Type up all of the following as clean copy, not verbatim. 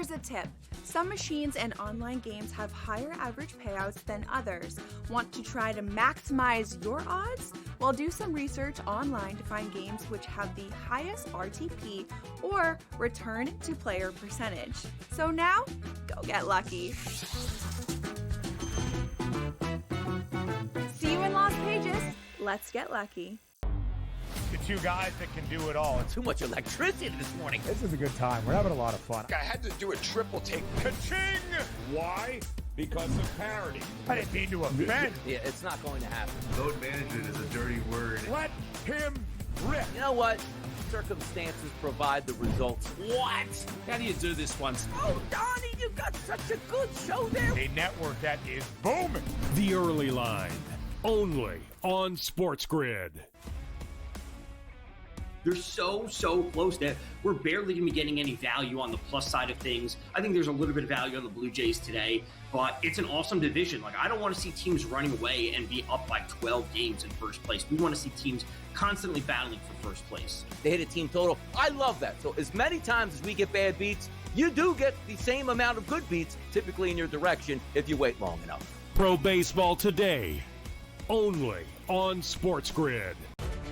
Here's a tip. Some machines and online games have higher average payouts than others. Want to try to maximize your odds? Well, do some research online to find games which have the highest RTP or return to player percentage. So now, go get lucky. See you in Lost Pages. Let's get lucky. The two guys that can do it all. Too much electricity this morning. This is a good time. We're having a lot of fun. I had to do a triple take. Ka-ching! Why? Because of parity. I didn't mean to offend. Yeah, it's not going to happen. Load management is a dirty word. Let him rip. You know what? Circumstances provide the results. What? How do you do this once? Oh, Donnie, you got such a good show there. A network that is booming. The Early Line, only on SportsGrid. They're so close that we're barely going to be getting any value on the plus side of things. I think there's a little bit of value on the Blue Jays today, but it's an awesome division. Like, I don't want to see teams running away and be up by 12 games in first place. We want to see teams constantly battling for first place. They hit a team total. I love that. So as many times as we get bad beats, you do get the same amount of good beats, typically in your direction, if you wait long enough. Pro Baseball today, only on SportsGrid.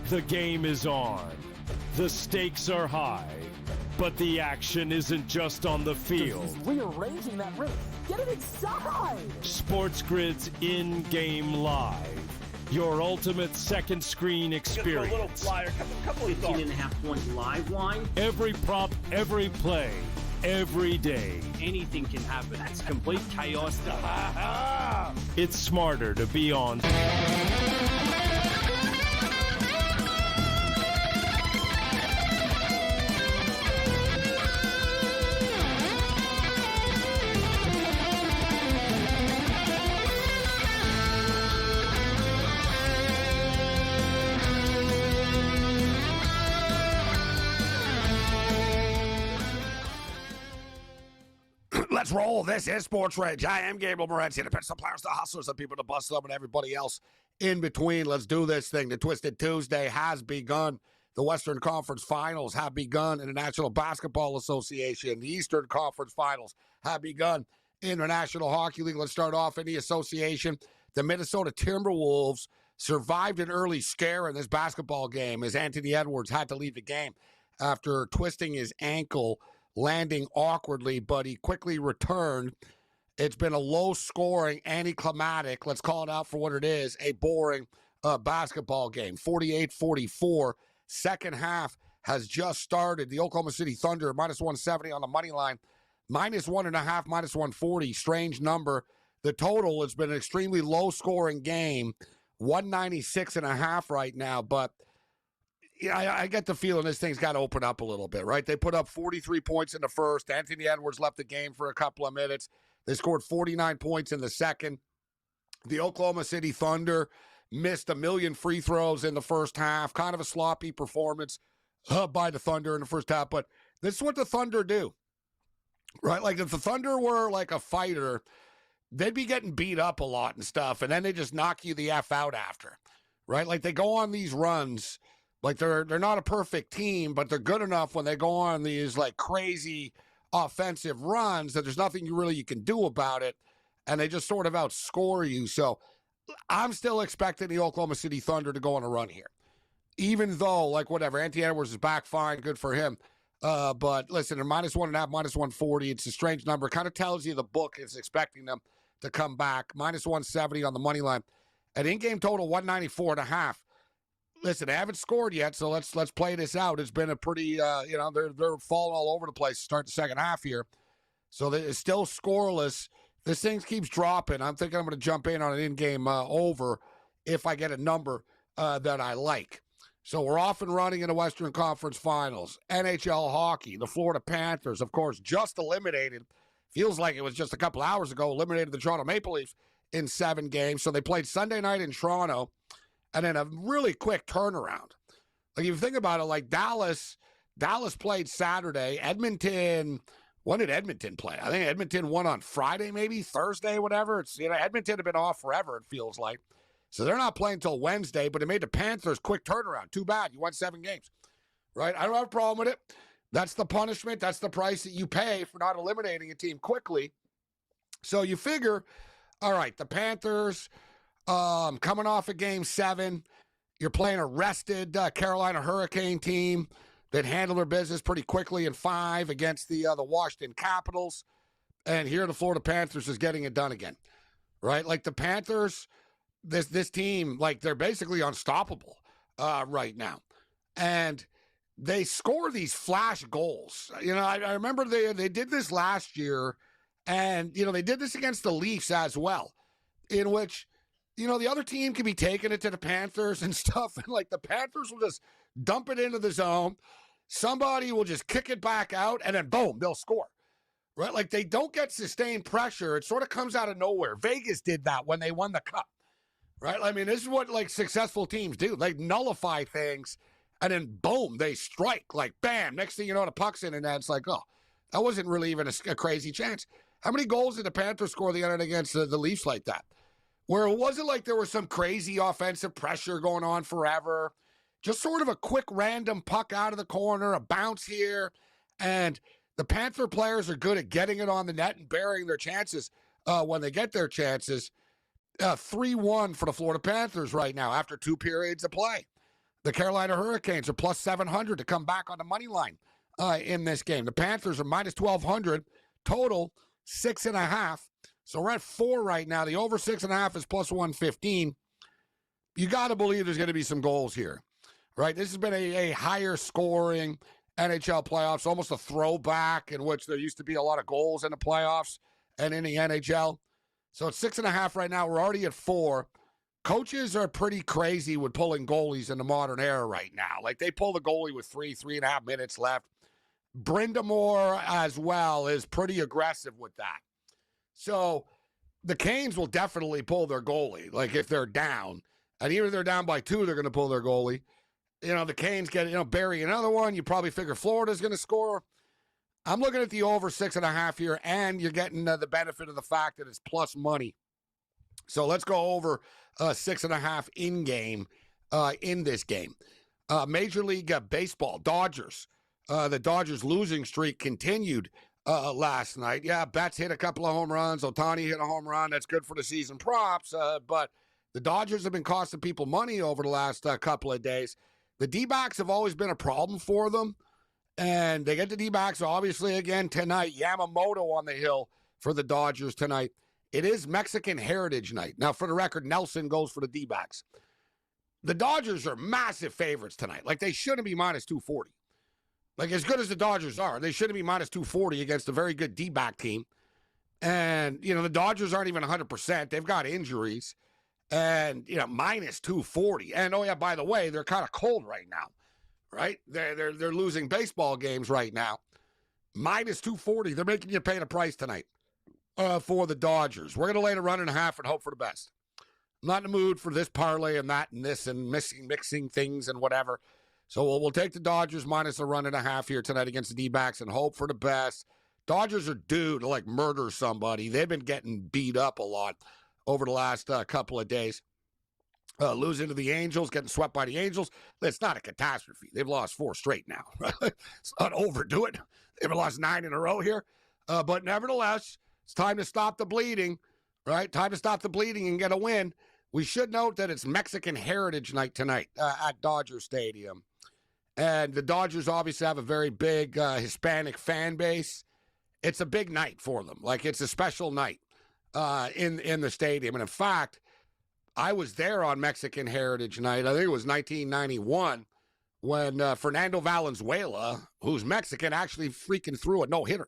The game is on. The stakes are high, but the action isn't just on the field. He's rearranging that ring. Get it inside! SportsGrid's in-game live. Your ultimate second screen experience. A little flyer, couple of 18.5-point live line. Every prop, every play, every day. Anything can happen. That's complete chaos. It's smarter to be on. Let's roll. This is SportsRage. I am Gabriel Morency. The pitch suppliers, the hustlers, the people to bust them, and everybody else in between. Let's do this thing. The Twisted Tuesday has begun. The Western Conference Finals have begun in the National Basketball Association. The Eastern Conference Finals have begun in the National Hockey League. Let's start off in the association. The Minnesota Timberwolves survived an early scare in this basketball game as Anthony Edwards had to leave the game after twisting his ankle, landing awkwardly, but he quickly returned. It's been a low-scoring, anticlimactic, let's call it out for what it is, a boring basketball game. 48-44. Second half has just started. The Oklahoma City Thunder, minus 170 on the money line, minus 1.5, minus 140. Strange number. The total has been an extremely low-scoring game, 196.5 right now, but yeah, I get the feeling this thing's got to open up a little bit, right? They put up 43 points in the first. Anthony Edwards left the game for a couple of minutes. They scored 49 points in the second. The Oklahoma City Thunder missed a million free throws in the first half. Kind of a sloppy performance by the Thunder in the first half. But this is what the Thunder do, right? Like if the Thunder were like a fighter, they'd be getting beat up a lot and stuff, and then they just knock you the F out after, right? Like they go on these runs. Like they're not a perfect team, but they're good enough when they go on these like crazy offensive runs that there's nothing you can do about it, and they just sort of outscore you. So I'm still expecting the Oklahoma City Thunder to go on a run here, even though like whatever, Anthony Edwards is back fine, good for him. But listen, they're minus 1.5, minus 140. It's a strange number. Kind of tells you the book is expecting them to come back. Minus 170 on the money line. An in-game total 194.5. Listen, they haven't scored yet, so let's play this out. It's been a pretty, they're falling all over the place to start the second half here. So it's still scoreless. This thing keeps dropping. I'm thinking I'm going to jump in on an in-game over if I get a number that I like. So we're off and running in the Western Conference Finals. NHL hockey, the Florida Panthers, of course, just eliminated. Feels like it was just a couple hours ago, eliminated the Toronto Maple Leafs in 7 games. So they played Sunday night in Toronto. And then a really quick turnaround. Like, if you think about it, like Dallas played Saturday. Edmonton, when did Edmonton play? I think Edmonton won on Friday, maybe Thursday, whatever. It's, Edmonton had been off forever, it feels like. So they're not playing until Wednesday, but it made the Panthers quick turnaround. Too bad. You won 7 games, right? I don't have a problem with it. That's the punishment. That's the price that you pay for not eliminating a team quickly. So you figure, all right, the Panthers coming off of Game 7, you're playing a rested Carolina Hurricane team that handled their business pretty quickly in 5 against the Washington Capitals. And here the Florida Panthers is getting it done again, right? Like the Panthers, this team, like they're basically unstoppable right now. And they score these flash goals. You know, I remember they did this last year, and, you know, they did this against the Leafs as well, in which, you know, the other team can be taking it to the Panthers and stuff, and, like, the Panthers will just dump it into the zone. Somebody will just kick it back out, and then, boom, they'll score, right? Like, they don't get sustained pressure. It sort of comes out of nowhere. Vegas did that when they won the Cup, right? I mean, this is what, like, successful teams do. They nullify things, and then, boom, they strike. Like, bam, next thing you know, the puck's in, and then it's like, oh, that wasn't really even a crazy chance. How many goals did the Panthers score the other night against the Leafs like that? Where it wasn't like there was some crazy offensive pressure going on forever. Just sort of a quick random puck out of the corner, a bounce here. And the Panther players are good at getting it on the net and burying their chances when they get their chances. 3-1 for the Florida Panthers right now after 2 periods of play. The Carolina Hurricanes are plus 700 to come back on the money line in this game. The Panthers are minus 1,200. Total 6.5. So we're at 4 right now. The over 6.5 is plus 115. You got to believe there's going to be some goals here, right? This has been a higher scoring NHL playoffs, almost a throwback in which there used to be a lot of goals in the playoffs and in the NHL. So it's 6.5 right now. We're already at 4. Coaches are pretty crazy with pulling goalies in the modern era right now. Like, they pull the goalie with 3.5 minutes left. Brindamore as well is pretty aggressive with that. So the Canes will definitely pull their goalie, like if they're down. And even if they're down by 2, they're going to pull their goalie. You know, the Canes get, bury another one. You probably figure Florida's going to score. I'm looking at the over 6.5 here, and you're getting the benefit of the fact that it's plus money. So let's go over 6.5 in-game in this game. Major League Baseball, Dodgers. The Dodgers losing streak continued last night. Yeah, Betts hit a couple of home runs. Ohtani hit a home run. That's good for the season props. But the Dodgers have been costing people money over the last couple of days. The D-backs have always been a problem for them. And they get the D-backs, obviously, again tonight. Yamamoto on the hill for the Dodgers tonight. It is Mexican Heritage Night. Now, for the record, Nelson goes for the D-backs. The Dodgers are massive favorites tonight. Like, they shouldn't be minus 240. Like, as good as the Dodgers are, they shouldn't be minus 240 against a very good D-back team. And, the Dodgers aren't even 100%. They've got injuries. And, minus 240. And, oh, yeah, by the way, they're kind of cold right now, right? They're losing baseball games right now. Minus 240. They're making you pay the price tonight for the Dodgers. We're going to lay the 1.5 and hope for the best. I'm not in the mood for this parlay and that and this and mixing things and whatever. So we'll take the Dodgers minus a 1.5 here tonight against the D-backs and hope for the best. Dodgers are due to, like, murder somebody. They've been getting beat up a lot over the last couple of days. Losing to the Angels, getting swept by the Angels. It's not a catastrophe. They've lost 4 straight now. It's not overdo it. They've lost 9 in a row here. But nevertheless, it's time to stop the bleeding, right? Time to stop the bleeding and get a win. We should note that it's Mexican Heritage Night tonight at Dodger Stadium. And the Dodgers obviously have a very big Hispanic fan base. It's a big night for them. Like, it's a special night in the stadium. And in fact, I was there on Mexican Heritage Night. I think it was 1991 when Fernando Valenzuela, who's Mexican, actually freaking threw a no-hitter.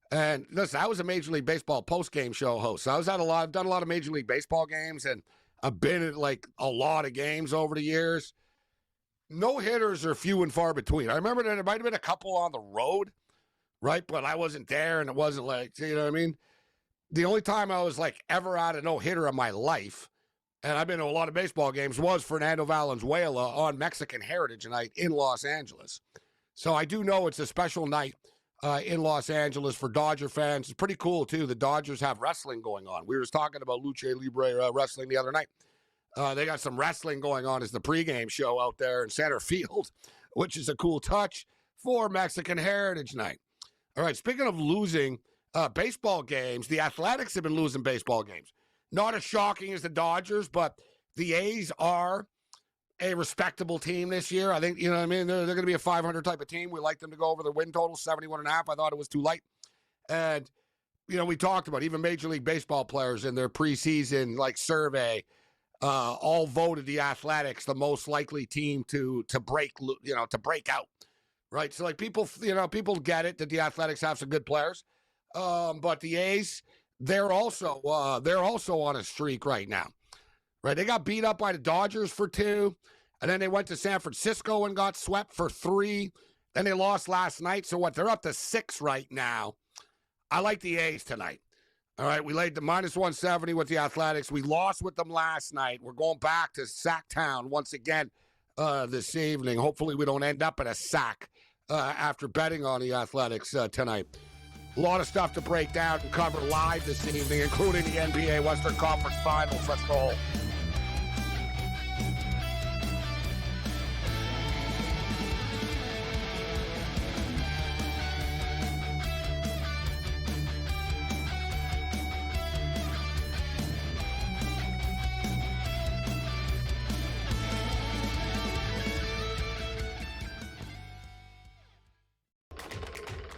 And listen, I was a Major League Baseball postgame show host. So I've done a lot of Major League Baseball games, and I've been at, like, a lot of games over the years. No-hitters are few and far between. I remember there might have been a couple on the road, right? But I wasn't there, and it wasn't like, you know what I mean? The only time I was, like, ever at a no-hitter in my life, and I've been to a lot of baseball games, was Fernando Valenzuela on Mexican Heritage Night in Los Angeles. So I do know it's a special night in Los Angeles for Dodger fans. It's pretty cool, too. The Dodgers have wrestling going on. We were talking about Lucha Libre wrestling the other night. They got some wrestling going on as the pregame show out there in center field, which is a cool touch for Mexican Heritage Night. All right, speaking of losing baseball games, the Athletics have been losing baseball games. Not as shocking as the Dodgers, but the A's are a respectable team this year. I think, you know what I mean? They're going to be a 500 type of team. We like them to go over their win total, 71.5. I thought it was too light. And, you know, we talked about even Major League Baseball players in their preseason, survey, all voted the Athletics the most likely team to break out. Right? So, people get it that the Athletics have some good players. But the A's, they're also on a streak right now. Right? They got beat up by the Dodgers for 2, and then they went to San Francisco and got swept for 3. Then they lost last night. So they're up to 6 right now. I like the A's tonight. All right, we laid the -170 with the Athletics. We lost with them last night. We're going back to Sacktown once again this evening. Hopefully we don't end up in a sack after betting on the Athletics tonight. A lot of stuff to break down and cover live this evening, including the NBA Western Conference Finals. Let's roll.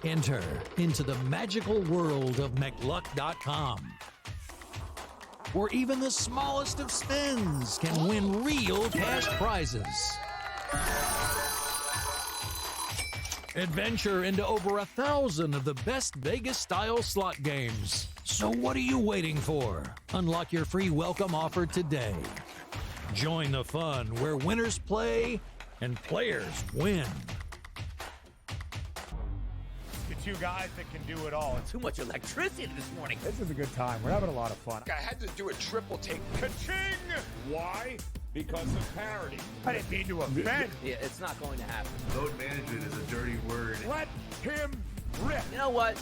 Enter into the magical world of McLuck.com, where even the smallest of spins can win real cash prizes. Adventure into over 1,000 of the best Vegas-style slot games. So what are you waiting for? Unlock your free welcome offer today. Join the fun where winners play and players win. Two guys that can do it all. Too much electricity this morning. This is a good time. We're having a lot of fun. I had to do a triple take. Ka-ching! Why? Because of parity. I didn't mean to offend. Yeah, it's not going to happen. Load management is a dirty word. Let him rip. You know what?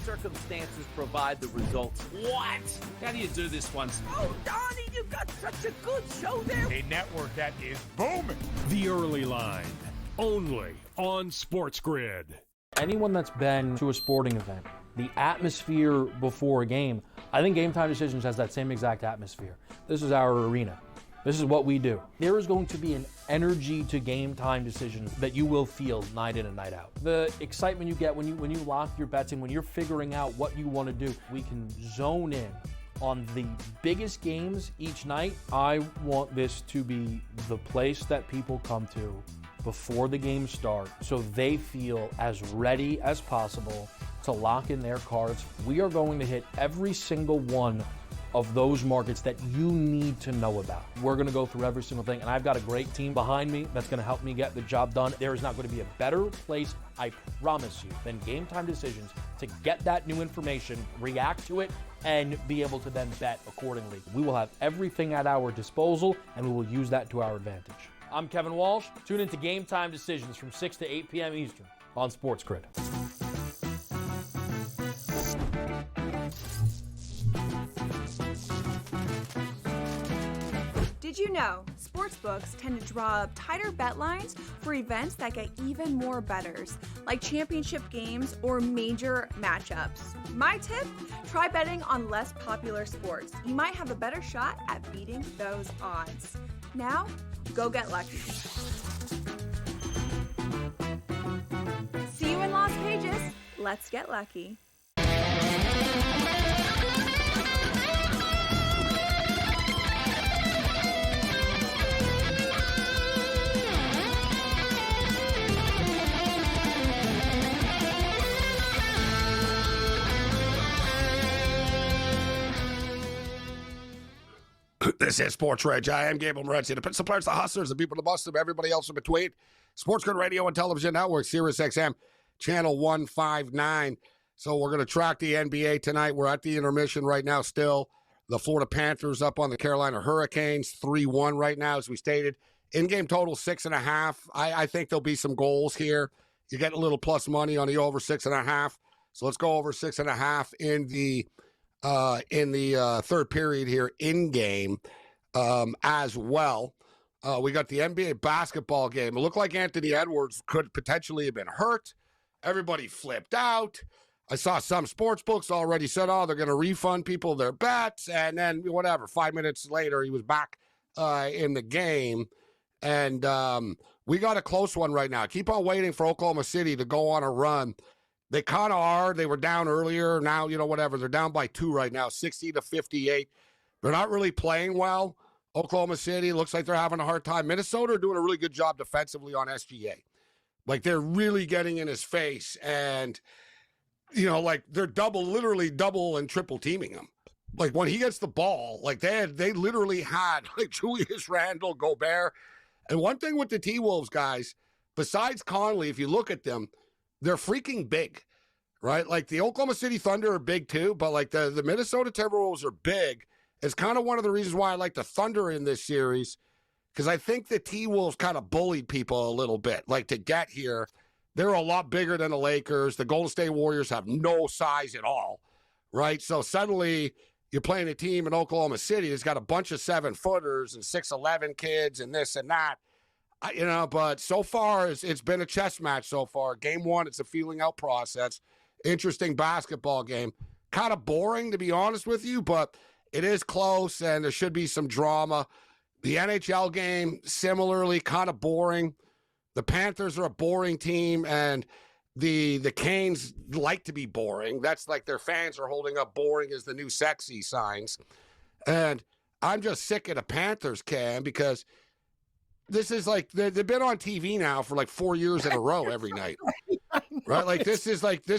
Circumstances provide the results. What? How do you do this once? Oh, Donnie, you got such a good show there. A network that is booming. The Early Line, only on SportsGrid. Anyone that's been to a sporting event, the atmosphere before a game, I think Game Time Decisions has that same exact atmosphere. This is our arena. This is what we do. There is going to be an energy to Game Time Decisions that you will feel night in and night out. The excitement you get when you lock your bets in, when you're figuring out what you want to do, we can zone in on the biggest games each night. I want this to be the place that people come to before the games start so they feel as ready as possible to lock in their cards. We are going to hit every single one of those markets that you need to know about. We're going to go through every single thing, and I've got a great team behind me that's going to help me get the job done. There is not going to be a better place, I promise you, than Game Time Decisions to get that new information, react to it, and be able to then bet accordingly. We will have everything at our disposal, and we will use that to our advantage. I'm Kevin Walsh. Tune into Game Time Decisions from 6 to 8 p.m. Eastern on SportsGrid. Did you know sportsbooks tend to draw up tighter bet lines for events that get even more bettors, like championship games or major matchups? My tip? Try betting on less popular sports. You might have a better shot at beating those odds. Now, go get lucky. See you in Las Vegas. Let's get lucky. This is SportsRage. I am Gabriel Morency. The principal players, the hustlers, the people, the busters, everybody else in between. SportsGrid Radio and Television Network, Sirius XM, Channel 159. So we're going to track the NBA tonight. We're at the intermission right now still. The Florida Panthers up on the Carolina Hurricanes, 3-1 right now, as we stated. In-game total, 6.5. I think there'll be some goals here. You get a little plus money on the over 6.5. So let's go over 6.5 in the third period here in game as well. We got the NBA basketball game. It looked like Anthony Edwards could potentially have been hurt. Everybody flipped out. I saw some sports books already said, oh, they're going to refund people their bets. And then whatever, 5 minutes later, he was back in the game. And we got a close one right now. Keep on waiting for Oklahoma City to go on a run. They kind of are. They were down earlier. Now, whatever. They're down by 2 right now, 60-58. They're not really playing well. Oklahoma City looks like they're having a hard time. Minnesota are doing a really good job defensively on SGA. Like, they're really getting in his face. And, they're literally double and triple teaming him. Like, when he gets the ball, like, they literally had, like, Julius Randle, Gobert. And one thing with the T-Wolves, guys, besides Conley, if you look at them, they're freaking big, right? Like, the Oklahoma City Thunder are big, too. But, like, the Minnesota Timberwolves are big. It's kind of one of the reasons why I like the Thunder in this series, because I think the T-Wolves kind of bullied people a little bit. Like, to get here, they're a lot bigger than the Lakers. The Golden State Warriors have no size at all, right? So suddenly you're playing a team in Oklahoma City that's got a bunch of 7-footers and 6'11" kids and this and that. But so far it's been a chess match so far. Game 1, it's a feeling out process. Interesting basketball game. Kind of boring, to be honest with you, but it is close, and there should be some drama. The NHL game, similarly, kind of boring. The Panthers are a boring team, and the Canes like to be boring. That's like their fans are holding up boring as the new sexy signs. And I'm just sick of the Panthers, Cam, because this is like they've been on TV now for like 4 years in a row every night. Right? Like, this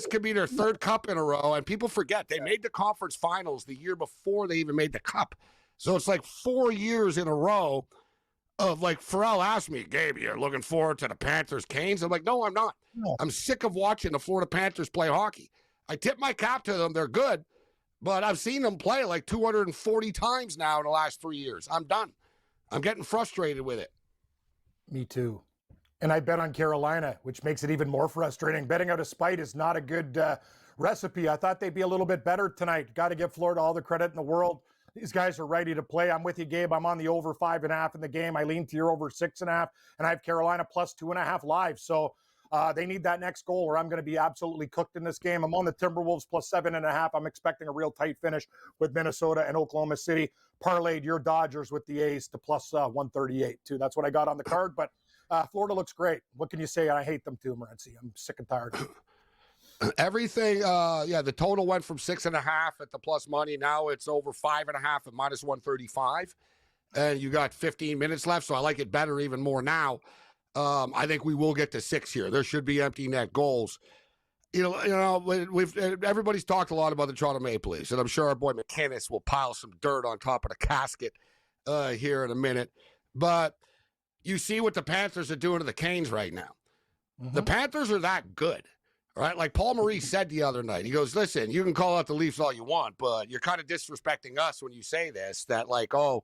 could be their 3rd cup in a row, and people forget they made the conference finals the year before they even made the cup. So it's like 4 years in a row of, like, Pharrell asked me, Gabe, you're looking forward to the Panthers-Canes? I'm like, no, I'm not. No. I'm sick of watching the Florida Panthers play hockey. I tip my cap to them. They're good, but I've seen them play like 240 times now in the last 3 years. I'm done. I'm getting frustrated with it. Me too. And I bet on Carolina, which makes it even more frustrating. Betting out of spite is not a good recipe. I thought they'd be a little bit better tonight. Got to give Florida all the credit in the world. These guys are ready to play. I'm with you, Gabe. I'm on the over 5.5 in the game. I lean to your over 6.5, and I have Carolina plus 2.5 live. So they need that next goal, or I'm going to be absolutely cooked in this game. I'm on the Timberwolves plus 7.5. I'm expecting a real tight finish with Minnesota and Oklahoma City. Parlayed your Dodgers with the A's to plus 138 too. That's what I got on the card, but Florida looks great. What can you say? I hate them too, Morency. I'm sick and tired of it. Everything, the total went from 6.5 at the plus money. Now it's over 5.5 at minus 135. And you got 15 minutes left, so I like it better even more now. I think we will get to 6 here. There should be empty net goals. Everybody's talked a lot about the Toronto Maple Leafs, and I'm sure our boy McKinnis will pile some dirt on top of the casket here in a minute. But you see what the Panthers are doing to the Canes right now. Mm-hmm. The Panthers are that good, right? Like Paul Maurice said the other night, he goes, listen, you can call out the Leafs all you want, but you're kind of disrespecting us when you say this, that like, oh,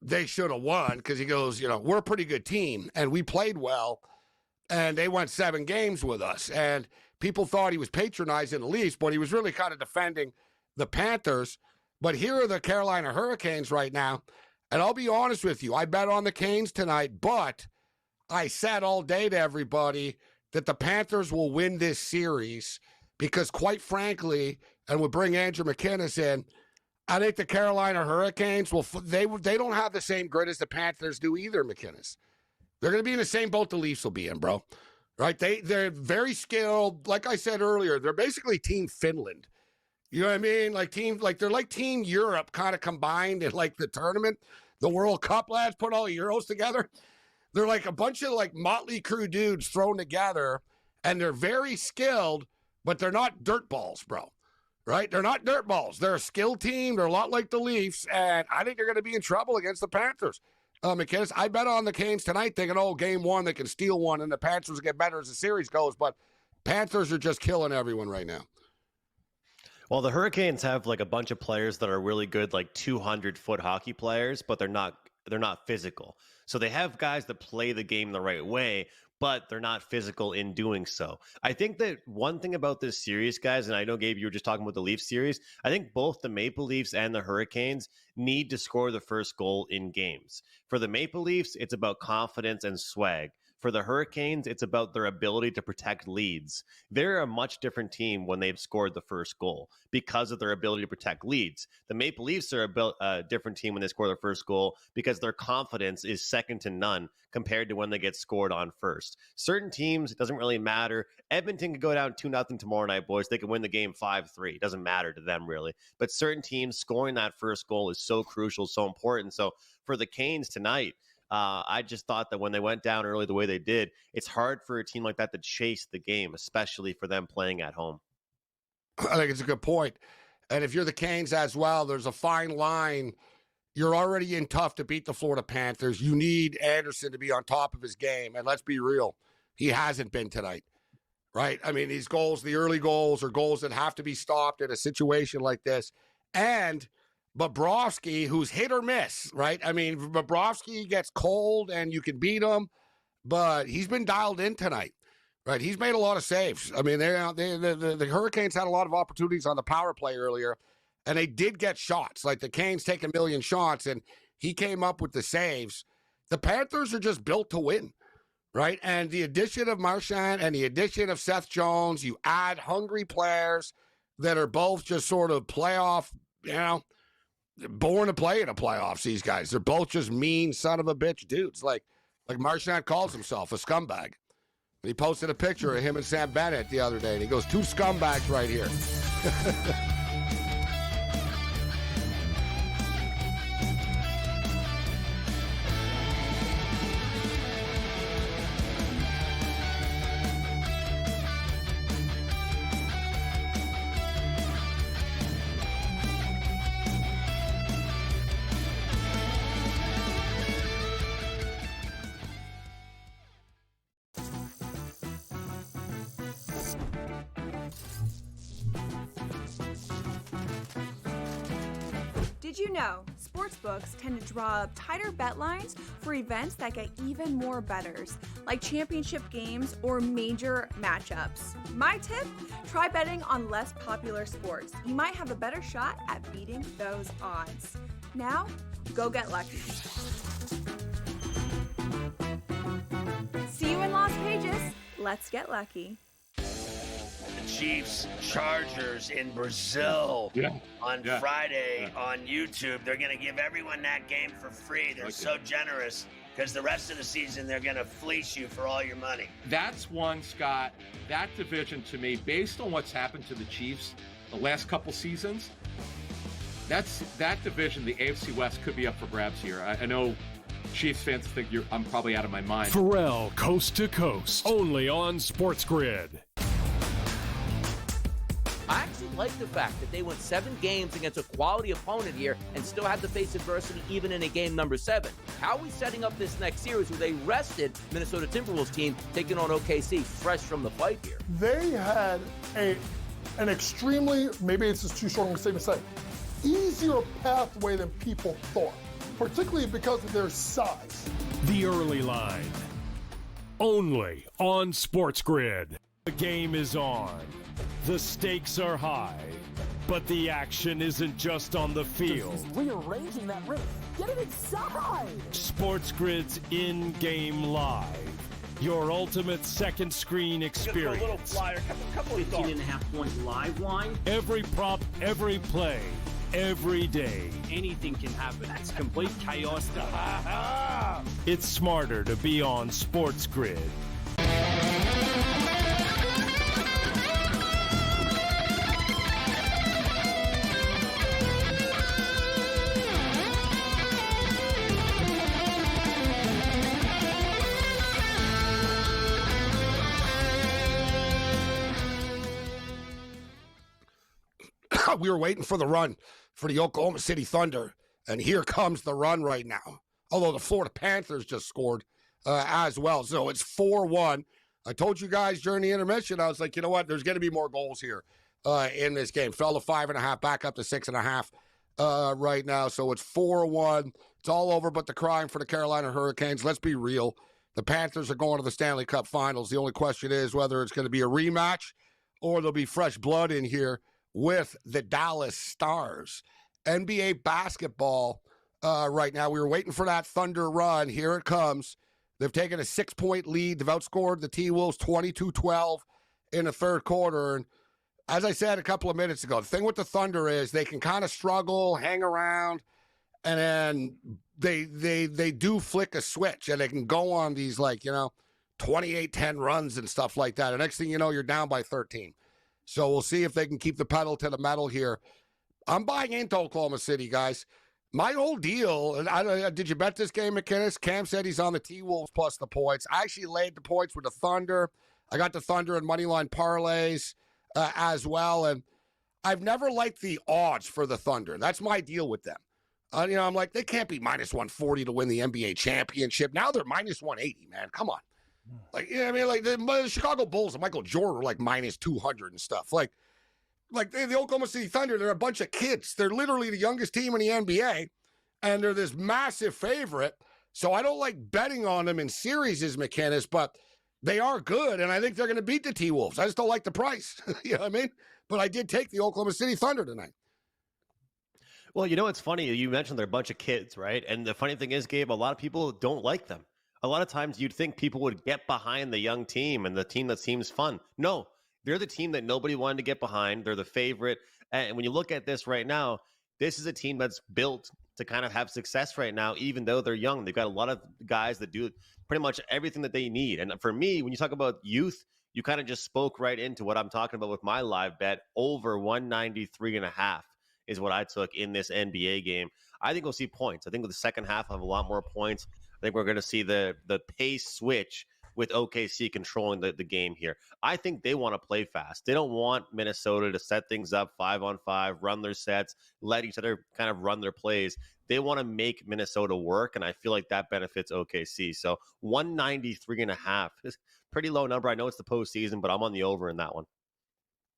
they should have won, because he goes, we're a pretty good team, and we played well, and they went 7 games with us. And people thought he was patronizing the Leafs, but he was really kind of defending the Panthers. But here are the Carolina Hurricanes right now. And I'll be honest with you, I bet on the Canes tonight, but I said all day to everybody that the Panthers will win this series because, quite frankly, and we'll bring Andrew McKinnis in, I think the Carolina Hurricanes, they don't have the same grit as the Panthers do either, McKinnis. They're going to be in the same boat the Leafs will be in, bro. Right? They're very skilled. Like I said earlier, they're basically Team Finland. You know what I mean? They're like Team Europe kind of combined in like the tournament, the World Cup lads put all the Euros together. They're like a bunch of like motley crew dudes thrown together, and they're very skilled, but they're not dirt balls, bro. Right? They're not dirt balls. They're a skilled team. They're a lot like the Leafs, and I think they're going to be in trouble against the Panthers. McKinnis, I bet on the Canes tonight, thinking, game 1, they can steal one, and the Panthers will get better as the series goes, but Panthers are just killing everyone right now. Well, the Hurricanes have like a bunch of players that are really good, like 200-foot hockey players, but they're not physical. So they have guys that play the game the right way, but they're not physical in doing so. I think that one thing about this series, guys, and I know, Gabe, you were just talking about the Leafs series, I think both the Maple Leafs and the Hurricanes need to score the first goal in games. For the Maple Leafs, it's about confidence and swag. For the Hurricanes, it's about their ability to protect leads. They're a much different team when they've scored the first goal because of their ability to protect leads. The Maple Leafs are a different team when they score their first goal because their confidence is second to none compared to when they get scored on first. Certain teams, it doesn't really matter. Edmonton could go down 2-0 tomorrow night, boys. They could win the game 5-3. It doesn't matter to them, really. But certain teams, scoring that first goal is so crucial, so important. So for the Canes tonight, I just thought that when they went down early the way they did, it's hard for a team like that to chase the game, especially for them playing at home. I think it's a good point. And if you're the Canes as well, there's a fine line. You're already in tough to beat the Florida Panthers. You need Anderson to be on top of his game. And let's be real, he hasn't been tonight, right? I mean, these goals, the early goals, are goals that have to be stopped in a situation like this. And Bobrovsky, who's hit or miss, right? I mean, Bobrovsky gets cold and you can beat him, but he's been dialed in tonight, right? He's made a lot of saves. I mean, the Hurricanes had a lot of opportunities on the power play earlier, and they did get shots. Like the Canes take a million shots, and he came up with the saves. The Panthers are just built to win, right? And the addition of Marchand and the addition of Seth Jones, you add hungry players that are both just sort of playoff, born to play in the playoffs, these guys. They're both just mean son of a bitch dudes. Like Marchand calls himself a scumbag. He posted a picture of him and Sam Bennett the other day, and he goes, 2 scumbags right here. Did you know sportsbooks tend to draw up tighter bet lines for events that get even more bettors, like championship games or major matchups? My tip? Try betting on less popular sports. You might have a better shot at beating those odds. Now, go get lucky. See you in Las Vegas. Let's get lucky. Chiefs Chargers in Brazil on Friday on YouTube. They're going to give everyone that game for free. They're so generous because the rest of the season they're going to fleece you for all your money. That's one, Scott. That division, to me, based on what's happened to the Chiefs the last couple seasons, that division, the AFC West, could be up for grabs here. I know Chiefs fans think I'm probably out of my mind. Pharrell, Coast to Coast, only on SportsGrid. I actually like the fact that they went 7 games against a quality opponent here and still had to face adversity even in a game number 7. How are we setting up this next series where they rested Minnesota Timberwolves team taking on OKC fresh from the fight here? They had an extremely, maybe it's just too short of a statement to say, easier pathway than people thought, particularly because of their size. The early line, only on SportsGrid. The game is on. The stakes are high, but the action isn't just on the field. He's rearranging that rim. Get it inside! SportsGrid's in-game live. Your ultimate second screen experience. Just a little flyer, couple 15.5 point live line. Every prop, every play, every day. Anything can happen. That's complete chaos. It's smarter to be on SportsGrid. We were waiting for the run for the Oklahoma City Thunder, and here comes the run right now. Although the Florida Panthers just scored as well. So it's 4-1. I told you guys during the intermission, I was like, you know what? There's going to be more goals here in this game. Fell to 5.5, back up to 6.5 right now. So it's 4-1. It's all over but the crying for the Carolina Hurricanes. Let's be real. The Panthers are going to the Stanley Cup Finals. The only question is whether it's going to be a rematch or there'll be fresh blood in here with the Dallas Stars. NBA basketball right now. We were waiting for that Thunder run. Here it comes. They've taken a 6-point lead. They've outscored the T-Wolves 22-12 in the third quarter. And as I said a couple of minutes ago, the thing with the Thunder is they can kind of struggle, hang around, and then they do flick a switch, and they can go on these 28-10 runs and stuff like that. And next thing you know, you're down by 13. So we'll see if they can keep the pedal to the metal here. I'm buying into Oklahoma City, guys. My whole deal, and did you bet this game, McKinnis? Cam said he's on the T-Wolves plus the points. I actually laid the points with the Thunder. I got the Thunder and moneyline parlays as well. And I've never liked the odds for the Thunder. That's my deal with them. I'm like, they can't be minus 140 to win the NBA championship. Now they're minus 180, man. Come on. The Chicago Bulls and Michael Jordan are like minus 200 and stuff. Like the Oklahoma City Thunder, they're a bunch of kids. They're literally the youngest team in the NBA, and they're this massive favorite. So I don't like betting on them in series, McKinnis, but they are good, and I think they're going to beat the T-Wolves. I just don't like the price. You know what I mean? But I did take the Oklahoma City Thunder tonight. Well, it's funny. You mentioned they're a bunch of kids, right? And the funny thing is, Gabe, a lot of people don't like them. A lot of times you'd think people would get behind the young team and the team that seems fun. No, they're the team that nobody wanted to get behind. They're the favorite. And when you look at this right now, this is a team that's built to kind of have success right now, even though they're young. They've got a lot of guys that do pretty much everything that they need. And for me, when you talk about youth, you kind of just spoke right into what I'm talking about with my live bet. Over 193.5 is what I took in this NBA game. I think we'll see points. I think with the second half, I'll have a lot more points. I think we're going to see the pace switch with OKC controlling the game here. I think they want to play fast. They don't want Minnesota to set things up 5-on-5, run their sets, let each other kind of run their plays. They want to make Minnesota work, and I feel like that benefits OKC. So 193.5 is a pretty low number. I know it's the postseason, but I'm on the over in that one.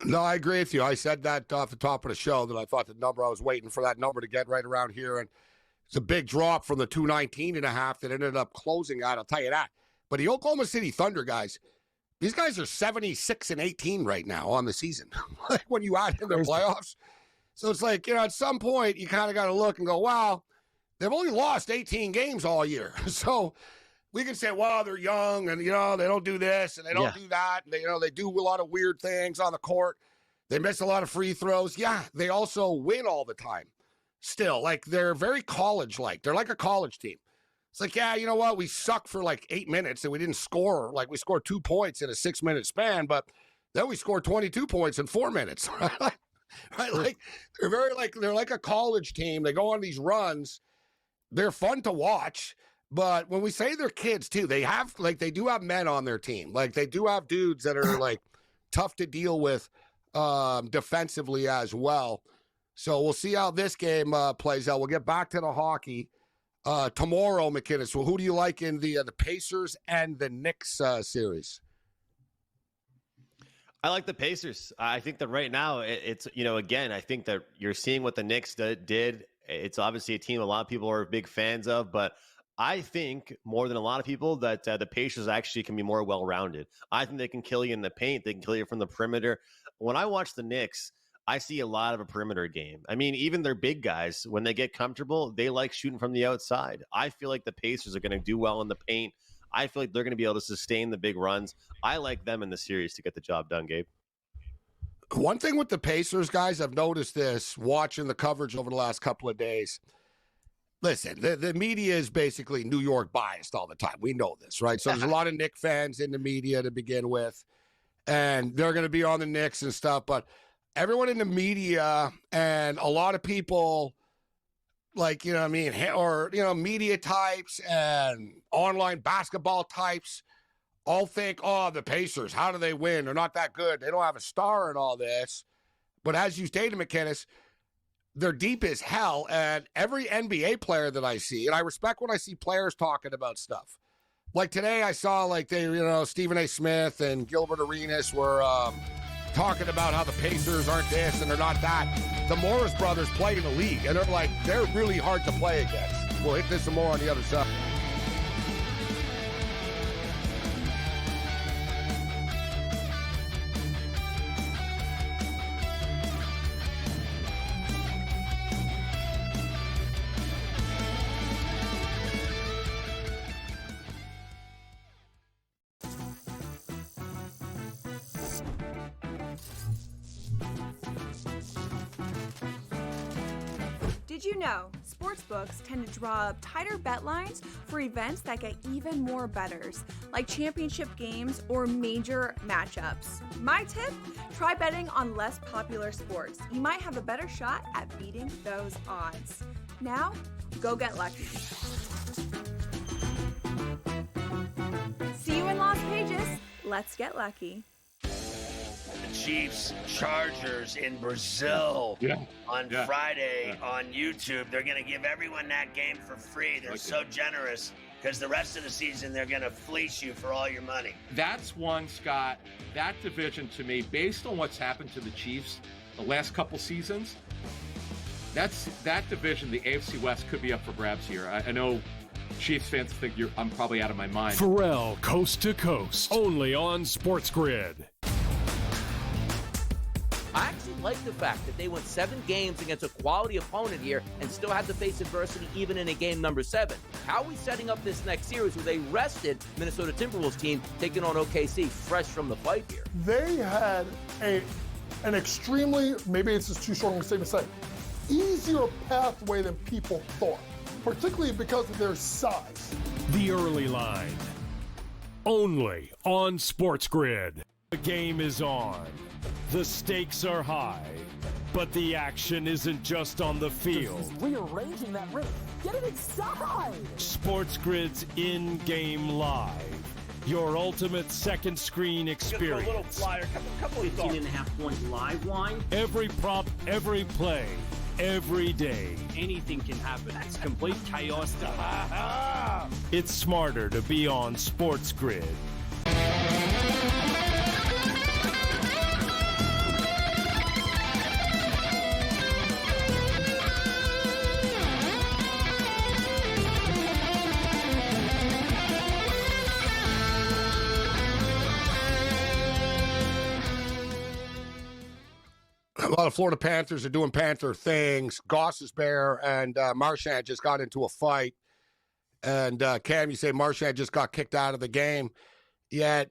No, I agree with you. I said that off the top of the show that I thought the number, I was waiting for that number to get right around here, and it's a big drop from the 219.5 that ended up closing out. I'll tell you that. But the Oklahoma City Thunder guys, these guys are 76-18 right now on the season. Like when you add in their playoffs. So it's like, at some point you kind of got to look and go, wow, they've only lost 18 games all year. So we can say, well, they're young and, they don't do this and they don't do that. And they do a lot of weird things on the court. They miss a lot of free throws. Yeah, they also win all the time. Still, like they're very college-like. They're like a college team. It's like, yeah, you know what? We sucked for like 8 minutes and we didn't score. Like we scored 2 points in a 6-minute span, but then we scored 22 points in 4 minutes. Right? Like they're like a college team. They go on these runs. They're fun to watch. But when we say they're kids too, they do have men on their team. Like they do have dudes that are like tough to deal with defensively as well. So we'll see how this game plays out. We'll get back to the hockey tomorrow, McKinnis. Well, who do you like in the Pacers and the Knicks series? I like the Pacers. I think that right now it's, again, I think that you're seeing what the Knicks did. It's obviously a team a lot of people are big fans of, but I think more than a lot of people that the Pacers actually can be more well-rounded. I think they can kill you in the paint. They can kill you from the perimeter. When I watch the Knicks, I see a lot of a perimeter game. I mean, even their big guys, when they get comfortable, they like shooting from the outside. I feel like the Pacers are going to do well in the paint. I feel like they're going to be able to sustain the big runs. I like them in the series to get the job done, Gabe. One thing with the Pacers, guys, I've noticed this watching the coverage over the last couple of days. Listen, the media is basically New York biased all the time. We know this, right? So there's a lot of Knicks fans in the media to begin with, and they're going to be on the Knicks and stuff. But everyone in the media and a lot of people, like, media types and online basketball types all think, oh, the Pacers, how do they win? They're not that good. They don't have a star and all this. But as you stated, McKinnis, they're deep as hell, and every NBA player that I see, and I respect when I see players talking about stuff. Like today I saw Stephen A. Smith and Gilbert Arenas were talking about how the Pacers aren't this and they're not that. The Morris brothers play in the league, and they're really hard to play against. We'll hit this some more on the other side. Did you know sportsbooks tend to draw up tighter bet lines for events that get even more bettors, like championship games or major matchups? My tip? Try betting on less popular sports. You might have a better shot at beating those odds. Now, go get lucky. See you in Las Vegas. Let's get lucky. Chiefs Chargers in Brazil on Friday on YouTube. They're going to give everyone that game for free. They're so generous because the rest of the season they're going to fleece you for all your money. That's one, Scott. That division to me, based on what's happened to the Chiefs the last couple seasons, that division, the AFC West, could be up for grabs here. I know Chiefs fans think I'm probably out of my mind. Pharrell, coast to coast, only on SportsGrid. I actually like the fact that they went 7 games against a quality opponent here and still had to face adversity even in a game number 7. How are we setting up this next series where they rested Minnesota Timberwolves team taking on OKC fresh from the fight here? They had an extremely, maybe it's just too strong a statement to say, easier pathway than people thought, particularly because of their size. The early line, only on SportsGrid. The game is on. The stakes are high, but the action isn't just on the field. Rearranging that rim. Get it inside! SportsGrid's in-game live. Your ultimate second screen experience. A little flyer, couple 18.5 point live line. Every prop, every play, every day. Anything can happen. It's complete chaos. It's smarter to be on SportsGrid. A lot of Florida Panthers are doing Panther things. Goss's Bear and Marchand just got into a fight. And Cam, you say Marchand just got kicked out of the game. Yeah,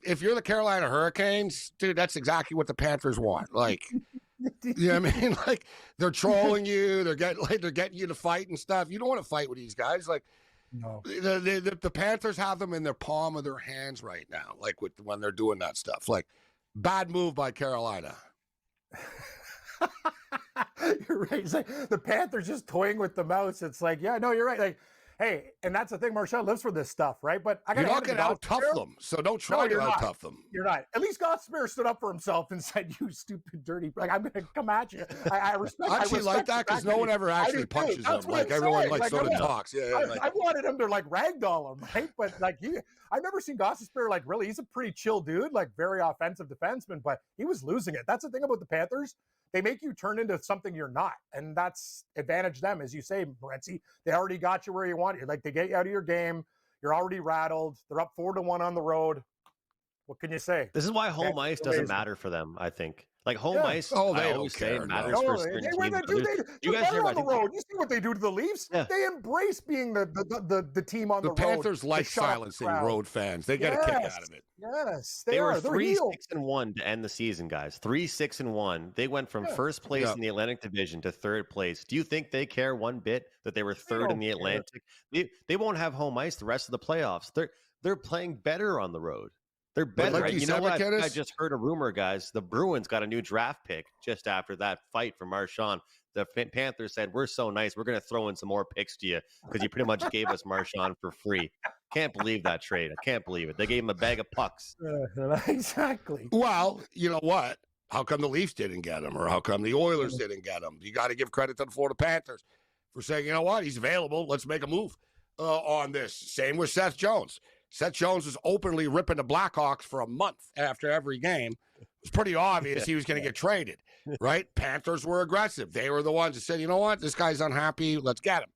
if you're the Carolina Hurricanes, dude, that's exactly what the Panthers want. Like, you know what I mean? Like, they're trolling you. They're getting you to fight and stuff. You don't want to fight with these guys. Like, no. The Panthers have them in their palm of their hands right now, like when they're doing that stuff. Like, bad move by Carolina. You're right. It's like the Panthers just toying with the mouse. It's like, yeah, no, you're right. Like, hey, and that's the thing. Marchand lives for this stuff, right? But I got you're not going to out-tough them, so don't try to out-tough them. You're not. At least Goss's stood up for himself and said, "You stupid, dirty." Like, I'm going to come at you. I respect. I actually like that because no one ever actually punches him. Like everyone sort of talks. Yeah, I wanted him to like ragdoll him, right? But like I've never seen Goss's like really. He's a pretty chill dude, like very offensive defenseman, but he was losing it. That's the thing about the Panthers. They make you turn into something you're not, and that's advantage them, as you say, Morency. They already got you where you want. Like, they get you out of your game. You're already rattled. They're up 4-1 on the road. What can you say? This is why home ice doesn't matter for them, I think. Like, home ice, they I always say matters for certain teams. You guys hear on the road. You see what they do to the Leafs? Yeah. They embrace being the team on the road. The Panthers like silencing road fans. They get a kick out of it. Yes, they were 3-6-1 to end the season, guys. 3-6-1. They went from first place in the Atlantic Division to third place. Do you think they care one bit that they were third in the Atlantic? They won't have home ice the rest of the playoffs. They're playing better on the road. They're better. Like you know what? I just heard a rumor, guys. The Bruins got a new draft pick just after that fight for Marchand. The Panthers said, "We're so nice. We're going to throw in some more picks to you because you pretty much gave us Marchand for free." Can't believe that trade. I can't believe it. They gave him a bag of pucks. Exactly. Well, you know what? How come the Leafs didn't get him, or how come the Oilers didn't get him? You got to give credit to the Florida Panthers for saying, you know what? He's available. Let's make a move on this. Same with Seth Jones. Seth Jones was openly ripping the Blackhawks for a month after every game. was pretty obvious he was going to get traded, right? Panthers were aggressive. They were the ones that said, you know what, this guy's unhappy. Let's get him.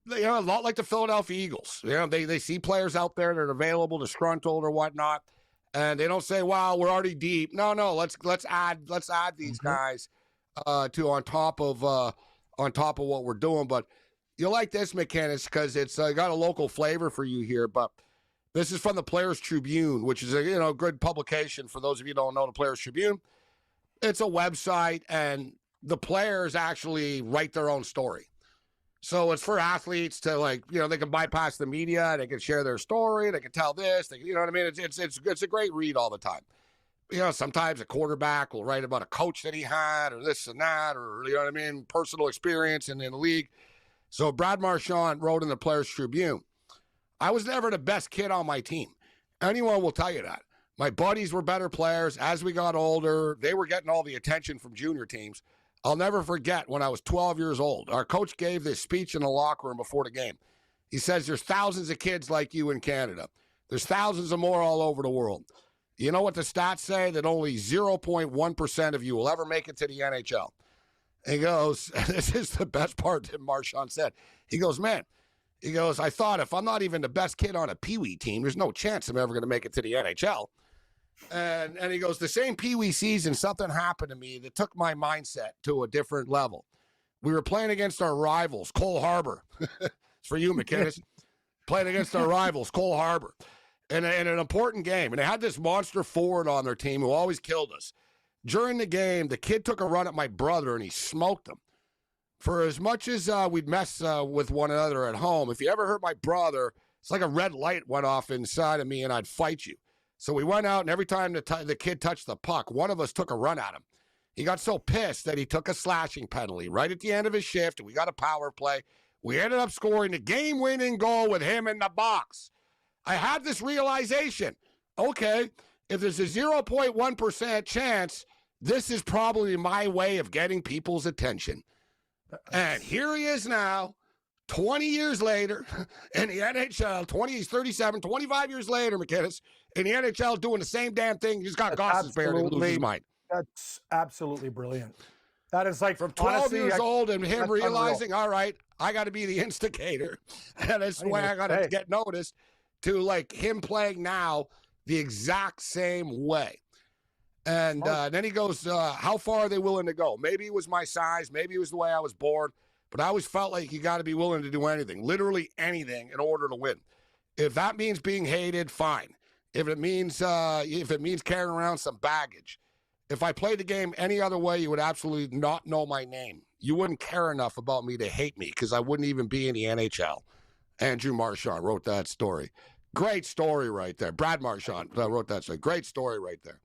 You know, a lot like the Philadelphia Eagles. You know, they see players out there that are available, disgruntled or whatnot, and they don't say, "Wow, we're already deep." No, let's add these guys to on top of what we're doing. But you like this, McKinnis, because it's got a local flavor for you here. But this is from the Players Tribune, which is a good publication for those of you who don't know the Players Tribune. It's a website, and the players actually write their own story. So it's for athletes to they can bypass the media, they can share their story, they can tell this, you know what I mean? It's a great read all the time. You know, sometimes a quarterback will write about a coach that he had or this and that, or, you know what I mean, personal experience in the league. So Brad Marchand wrote in the Players Tribune, I was never the best kid on my team. Anyone will tell you that. My buddies were better players. As we got older, they were getting all the attention from junior teams. I'll never forget when I was 12 years old. Our coach gave this speech in the locker room before the game. He says, there's thousands of kids like you in Canada. There's thousands of more all over the world. You know what the stats say? That only 0.1% of you will ever make it to the NHL. He goes, this is the best part that Marchand said. He goes, man, I thought if I'm not even the best kid on a Pee-wee team, there's no chance I'm ever going to make it to the NHL. And he goes, the same Pee-wee season, something happened to me that took my mindset to a different level. We were playing against our rivals, Cole Harbour. It's for you, McKinnis. Playing against our rivals, Cole Harbour. In an important game. And they had this monster forward on their team who always killed us. During the game, the kid took a run at my brother, and he smoked him. For as much as we'd mess with one another at home, if you ever hurt my brother, it's like a red light went off inside of me, and I'd fight you. So we went out, and every time the kid touched the puck, one of us took a run at him. He got so pissed that he took a slashing penalty right at the end of his shift, and we got a power play. We ended up scoring the game-winning goal with him in the box. I had this realization. Okay, if there's a 0.1% chance, this is probably my way of getting people's attention. And here he is now, 20 years later, in the NHL, he's 37, 25 years later, McKinnis, in the NHL doing the same damn thing. He's got Goss's bear to lose his mind. That's absolutely brilliant. That is like from 12 honestly, years old and him realizing, unreal. All right, I got to be the instigator. And that's the way I got to get noticed, to like him playing now the exact same way. And then he goes, how far are they willing to go? Maybe it was my size. Maybe it was the way I was born. But I always felt like you got to be willing to do anything, literally anything, in order to win. If that means being hated, fine. If it means carrying around some baggage. If I played the game any other way, you would absolutely not know my name. You wouldn't care enough about me to hate me because I wouldn't even be in the NHL. Andrew Marchand wrote that story. Great story right there. Brad Marchand wrote that story. Great story right there.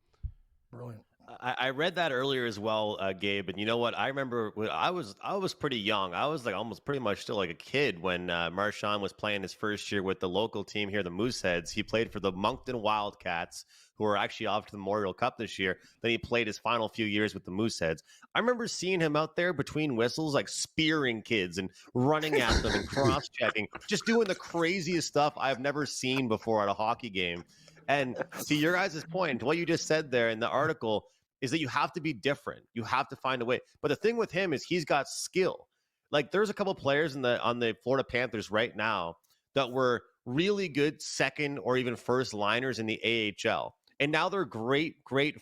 Brilliant. I read that earlier as well, Gabe. And you know what? I remember when I was pretty young. I was like almost pretty much still like a kid when Marchand was playing his first year with the local team here, the Mooseheads. He played for the Moncton Wildcats, who are actually off to the Memorial Cup this year. Then he played his final few years with the Mooseheads. I remember seeing him out there between whistles, like spearing kids and running at them and cross-checking, just doing the craziest stuff I've never seen before at a hockey game. And to your guys' point, what you just said there in the article is that you have to be different. You have to find a way. But the thing with him is he's got skill. Like there's a couple players on the Florida Panthers right now that were really good second or even first liners in the AHL. And now they're great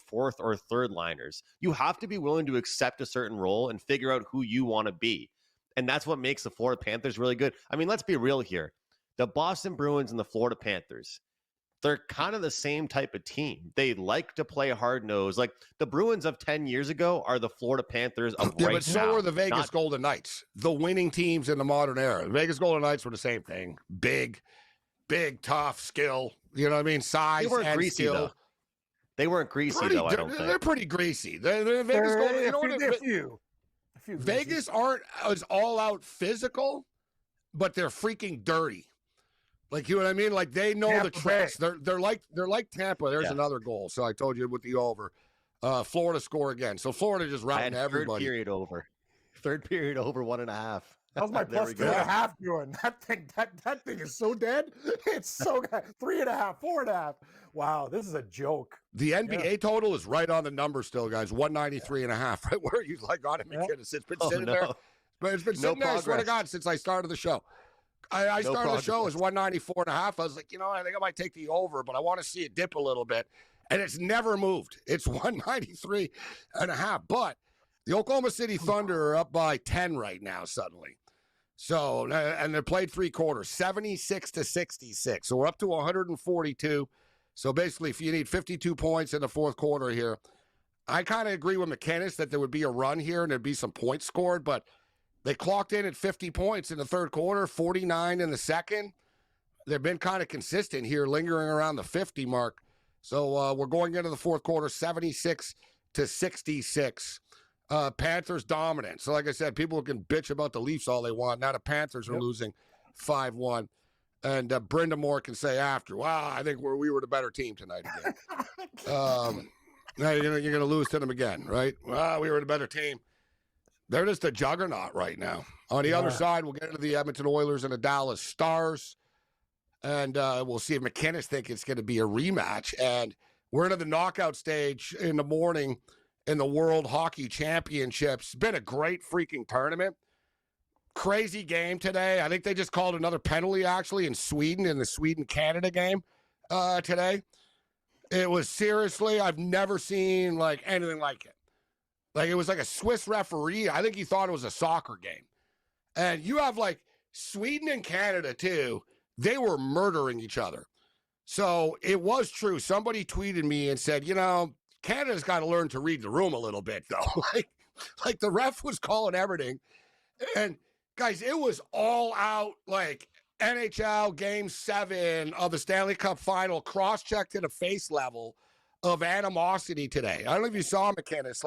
fourth or third liners. You have to be willing to accept a certain role and figure out who you want to be. And that's what makes the Florida Panthers really good. I mean, let's be real here. The Boston Bruins and the Florida Panthers, they're kind of the same type of team. They like to play hard-nosed. Like the Bruins of 10 years ago are the Florida Panthers of right now. Yeah, but so were the Vegas Golden Knights, the winning teams in the modern era. The Vegas Golden Knights were the same thing. Big, tough, skill. You know what I mean? Size they weren't and greasy, skill. Though. They weren't greasy, though, I don't think. They're pretty greasy. The Vegas Golden, you know what? A few Vegas aren't as all-out physical, but they're freaking dirty. Like, you know what I mean? Like, they know the tricks. They're like Tampa. There's another goal. So I told you with the over. Florida score again. So Florida just routing everybody. Third period over 1.5. How's my There plus we 3.5 go. doing? That thing is so dead. It's so good. 3.5, 4.5. Wow, this is a joke. The NBA total is right on the number still, guys. 193.5. Right where you got it, McKinnis. It's been sitting there. But it's been sitting there, I swear to God, since I started the show. I started the show as 194.5. I was like, I think I might take the over, but I want to see it dip a little bit. And it's never moved. It's 193.5. But the Oklahoma City Thunder are up by 10 right now, suddenly. So, and they played 3 quarters, 76-66. So we're up to 142. So basically, if you need 52 points in the fourth quarter here, I kind of agree with McKinnis that there would be a run here and there'd be some points scored, but they clocked in at 50 points in the third quarter, 49 in the second. They've been kind of consistent here, lingering around the 50 mark. So we're going into the fourth quarter, 76-66. Panthers dominant. So like I said, people can bitch about the Leafs all they want. Now the Panthers are losing 5-1. And Brenda Moore can say after, wow, I think we were the better team tonight again. Now you're going to lose to them again, right? Wow, we were the better team. They're just a juggernaut right now. On the other side, we'll get into the Edmonton Oilers and the Dallas Stars. And we'll see if McKinnis thinks it's going to be a rematch. And we're into the knockout stage in the morning in the World Hockey Championships. It's been a great freaking tournament. Crazy game today. I think they just called another penalty, actually, in Sweden, in the Sweden-Canada game today. It was seriously, I've never seen anything like it. It was like a Swiss referee. I think he thought it was a soccer game. And you have Sweden and Canada too. They were murdering each other. So it was true. Somebody tweeted me and said, Canada's got to learn to read the room a little bit though. The ref was calling everything. And guys, it was all out NHL Game 7 of the Stanley Cup Final, cross-check to the face level of animosity today. I don't know if you saw McKinnis.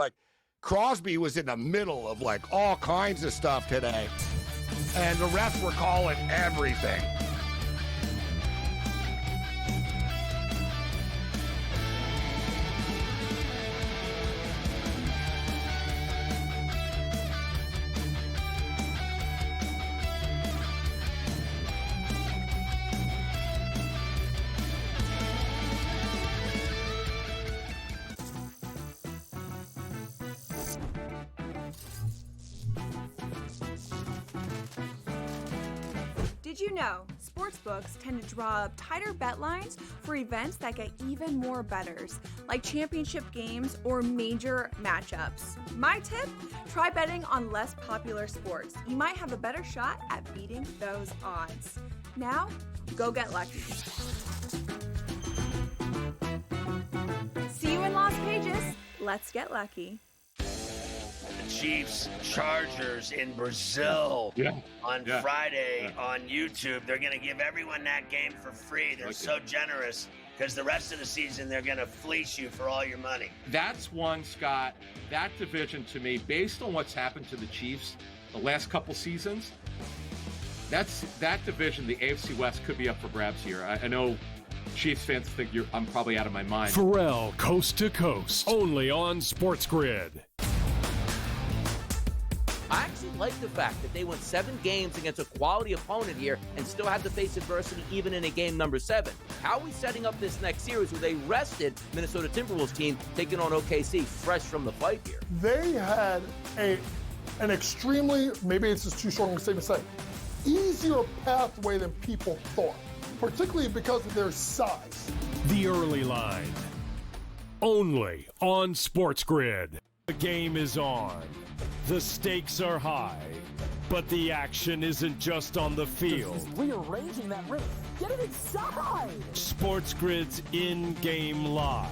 Crosby was in the middle of all kinds of stuff today. And the refs were calling everything. Did you know sportsbooks tend to draw up tighter bet lines for events that get even more bettors, like championship games or major matchups? My tip? Try betting on less popular sports. You might have a better shot at beating those odds. Now, go get lucky. See you in Las Vegas. Let's get lucky. The Chiefs Chargers in Brazil on Friday on YouTube. They're going to give everyone that game for free. They're so generous because the rest of the season they're going to fleece you for all your money. That's one, Scott. That division to me, based on what's happened to the Chiefs the last couple seasons, that division, the AFC West, could be up for grabs here. I know Chiefs fans think I'm probably out of my mind. Pharrell, coast to coast, only on SportsGrid. I actually like the fact that they went 7 games against a quality opponent here and still had to face adversity even in a game number 7. How are we setting up this next series with a rested Minnesota Timberwolves team taking on OKC fresh from the fight here? They had an extremely, maybe it's just too strong a statement to say, easier pathway than people thought, particularly because of their size. The early line, only on SportsGrid. The game is on. The stakes are high, but the action isn't just on the field. He's rearranging that ring. Get it inside! SportsGrid's in-game live.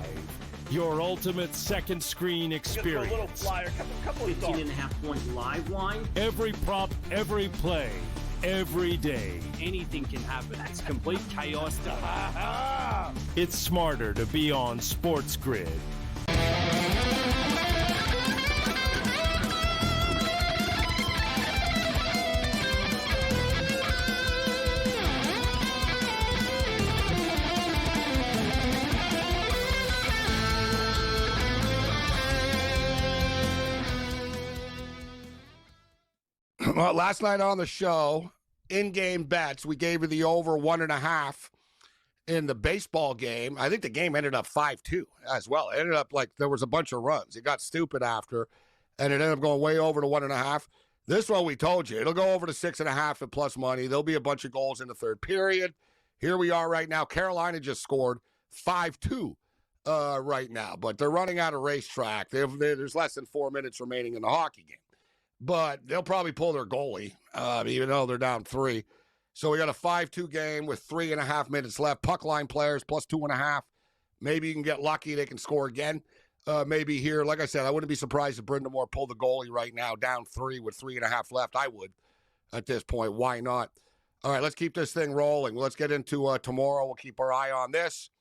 Your ultimate second screen experience. A little flyer, couple 18.5 point live line. Every prop, every play, every day. Anything can happen. That's complete chaos. It's smarter to be on SportsGrid. Well, last night on the show, in-game bets, we gave you the over 1.5 in the baseball game. I think the game ended up 5-2 as well. It ended up like there was a bunch of runs. It got stupid after, and it ended up going way over to 1.5. This one we told you. It'll go over to 6.5 at plus money. There'll be a bunch of goals in the third period. Here we are right now. Carolina just scored 5-2 right now, but they're running out of racetrack. There's less than 4 minutes remaining in the hockey game. But they'll probably pull their goalie, even though they're down 3. So we got a 5-2 game with 3.5 minutes left. Puck line players plus 2.5. Maybe you can get lucky. They can score again. Maybe here, like I said, I wouldn't be surprised if Brind'Amour pulled the goalie right now, down 3 with 3.5 left. I would at this point. Why not? All right, let's keep this thing rolling. Let's get into tomorrow. We'll keep our eye on this.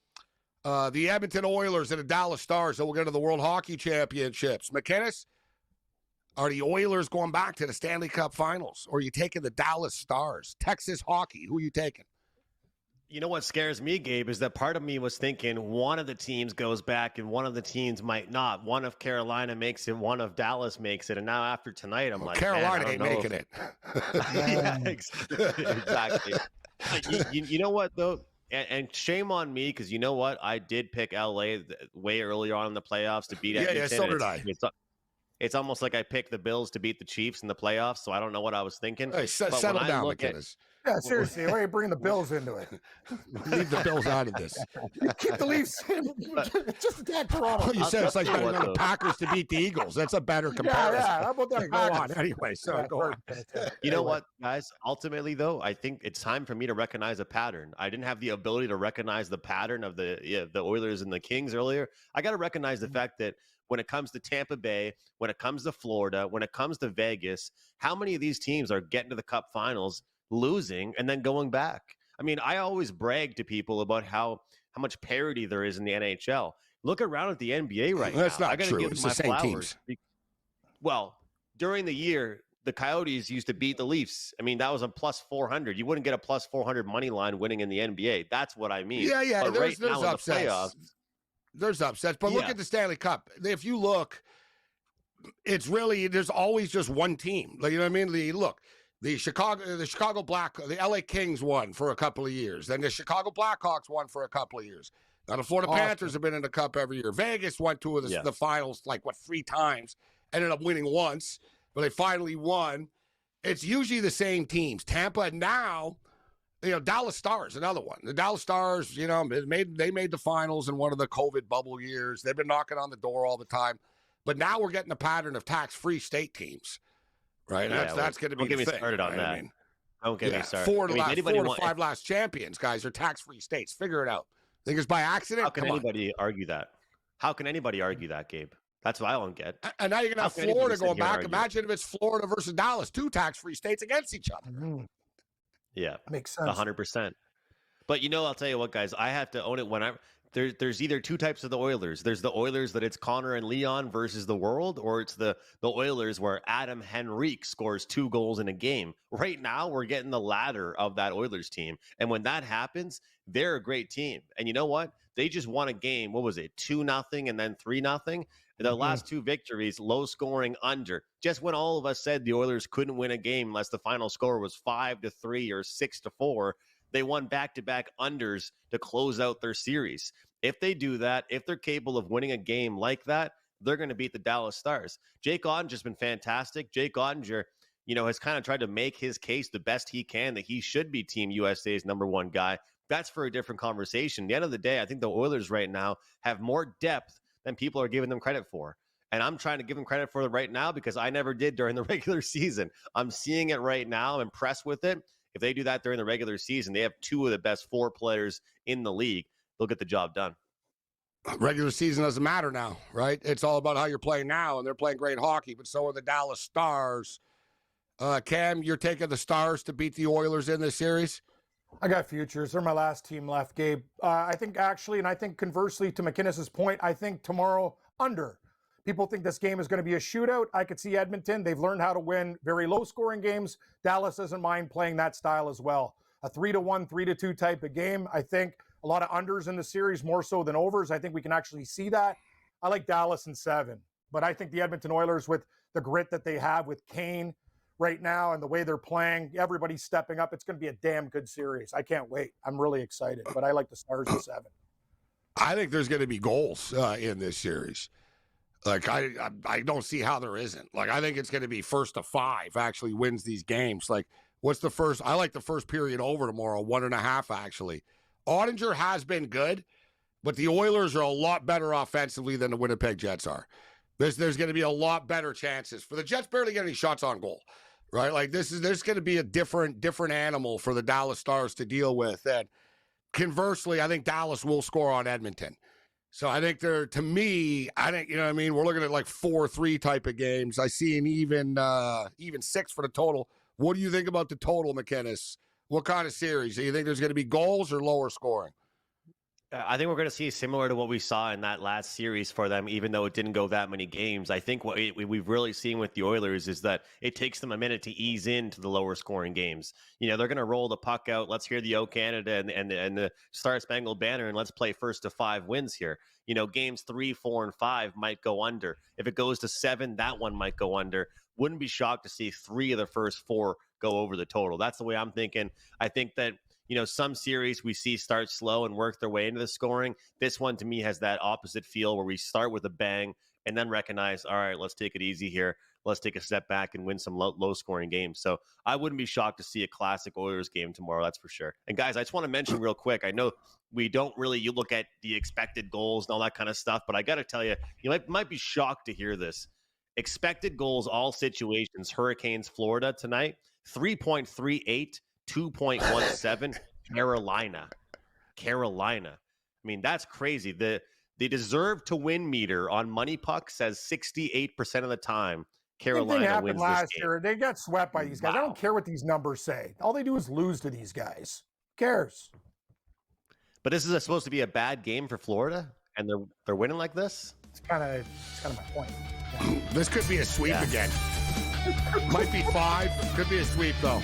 The Edmonton Oilers and the Dallas Stars. So we'll get to the World Hockey Championships. McInnes, are the Oilers going back to the Stanley Cup Finals, or are you taking the Dallas Stars? Texas hockey, who are you taking? You know what scares me, Gabe, is that part of me was thinking one of the teams goes back and one of the teams might not. One of Carolina makes it, one of Dallas makes it. And now after tonight, I'm like, Carolina ain't making it. Yeah, exactly. You know what, though? And shame on me, because you know what? I did pick LA way earlier on in the playoffs to beat Edmonton. Yeah, so did I. It's almost like I picked the Bills to beat the Chiefs in the playoffs, so I don't know what I was thinking. Hey, settle down, McInnes. Yeah, seriously, why are you bringing the Bills into it? Leave the Bills out of this. Keep the Leafs in. Just attack Toronto. You said it's like betting on the Packers to beat the Eagles. That's a better comparison. Yeah. How about that? Go on. Anyway, so go on. You know what, guys? Ultimately, though, I think it's time for me to recognize a pattern. I didn't have the ability to recognize the pattern of the Oilers and the Kings earlier. I got to recognize the fact that when it comes to Tampa Bay, when it comes to Florida, when it comes to Vegas, how many of these teams are getting to the Cup Finals, losing, and then going back? I mean, I always brag to people about how much parity there is in the NHL. Look around at the NBA right now. That's not I gotta true. give It's them the my same flowers. teams. Well, during the year, the Coyotes used to beat the Leafs. I mean, that was a plus 400. You wouldn't get a plus 400 money line winning in the NBA. That's what I mean. Yeah. But There's now in the upsets. playoffs, There's upsets. But look at the Stanley Cup. If you look, it's really, there's always just one team. Like, you know what I mean? The Chicago Black, the LA Kings won for a couple of years. Then the Chicago Blackhawks won for a couple of years. Now the Florida Panthers have been in the Cup every year. Vegas went to the finals 3 times. Ended up winning once, but they finally won. It's usually the same teams. Tampa now, Dallas Stars, another one. The Dallas Stars, they made the finals in one of the COVID bubble years. They've been knocking on the door all the time. But now we're getting a pattern of tax-free state teams, right? Yeah, That's going to be don't get the me thing. started on right? that. I mean, Don't get me started. 4 to 5 last champions, guys, are tax-free states. Figure it out. Think it's by accident? How can anybody argue that? How can anybody argue that, Gabe? That's what I don't get. And now you're going to have Florida going back. Imagine if it's Florida versus Dallas, 2 tax-free states against each other. Mm-hmm. Yeah. Makes sense. 100%. But I'll tell you what, guys, I have to own it when there's either two types of the Oilers. There's the Oilers that it's Connor and Leon versus the world, or it's the Oilers where Adam Henrique scores 2 goals in a game. Right now, we're getting the latter of that Oilers team. And when that happens, they're a great team. And you know what? They just won a game. What was it? 2-0 and then 3-0. The last 2 victories, low scoring under. Just when all of us said the Oilers couldn't win a game unless the final score was 5-3 or 6-4, they won back-to-back unders to close out their series. If they do that, if they're capable of winning a game like that, they're going to beat the Dallas Stars. Jake Ottinger's been fantastic. Jake Ottinger, has kind of tried to make his case the best he can that he should be Team USA's number 1 guy. That's for a different conversation. At the end of the day, I think the Oilers right now have more depth than people are giving them credit for. And I'm trying to give them credit for it right now because I never did during the regular season. I'm seeing it right now. I'm impressed with it. If they do that during the regular season, they have 2 of the best 4 players in the league. They'll get the job done. Regular season doesn't matter now, right? It's all about how you're playing now, and they're playing great hockey, but so are the Dallas Stars. Cam, you're taking the Stars to beat the Oilers in this series? I got futures. They're my last team left, Gabe. I think actually, and I think conversely to McInnes' point, I think tomorrow under. People think this game is going to be a shootout. I could see Edmonton. They've learned how to win very low-scoring games. Dallas doesn't mind playing that style as well. A 3-1, 3-2 type of game. I think a lot of unders in the series, more so than overs. I think we can actually see that. I like Dallas in 7. But I think the Edmonton Oilers, with the grit that they have with Kane, right now and the way they're playing, everybody's stepping up. It's going to be a damn good series. I can't wait. I'm really excited, but I like the Stars in 7. I think there's going to be goals in this series. Like, I don't see how there isn't. Like, I think it's going to be 1st to 5 actually wins these games. Like, what's the first? I like the first period over tomorrow, 1.5 actually. Ottinger has been good, but the Oilers are a lot better offensively than the Winnipeg Jets are. There's going to be a lot better chances. For the Jets barely get any shots on goal, right? Like, there's going to be a different animal for the Dallas Stars to deal with. And conversely, I think Dallas will score on Edmonton. So I think you know what I mean? We're looking at like 4-3 type of games. I see an even 6 for the total. What do you think about the total, McKinnis? What kind of series? Do you think there's going to be goals or lower scoring? I think we're going to see similar to what we saw in that last series for them, even though it didn't go that many games. I think what we've really seen with the Oilers is that it takes them a minute to ease into the lower scoring games. You know, they're going to roll the puck out. Let's hear the O Canada and the Star Spangled Banner, and let's play 1st to 5 wins here. You know, games 3, 4, and 5 might go under. If it goes to 7, that one might go under. Wouldn't be shocked to see 3 of the first 4 go over the total. That's the way I'm thinking. I think that, you know, some series we see start slow and work their way into the scoring. This one, to me, has that opposite feel where we start with a bang and then recognize, all right, let's take it easy here. Let's take a step back and win some low-scoring games. So I wouldn't be shocked to see a classic Oilers game tomorrow, that's for sure. And, guys, I just want to mention real quick, I know we don't really you look at the expected goals and all that kind of stuff, but I got to tell you, you might be shocked to hear this. Expected goals, all situations, Hurricanes, Florida tonight, 3.38. 2.17. Carolina. I mean, that's crazy. The deserve to win meter on Money Puck says 68% of the time Carolina wins last this game. year. They got swept by these guys. Wow. I don't care what these numbers say. All they do is lose to these guys. Who cares? But this is supposed to be a bad game for Florida, and they're winning like this? It's kind of my point. Yeah. This could be a sweep again. Might be 5. Could be a sweep, though.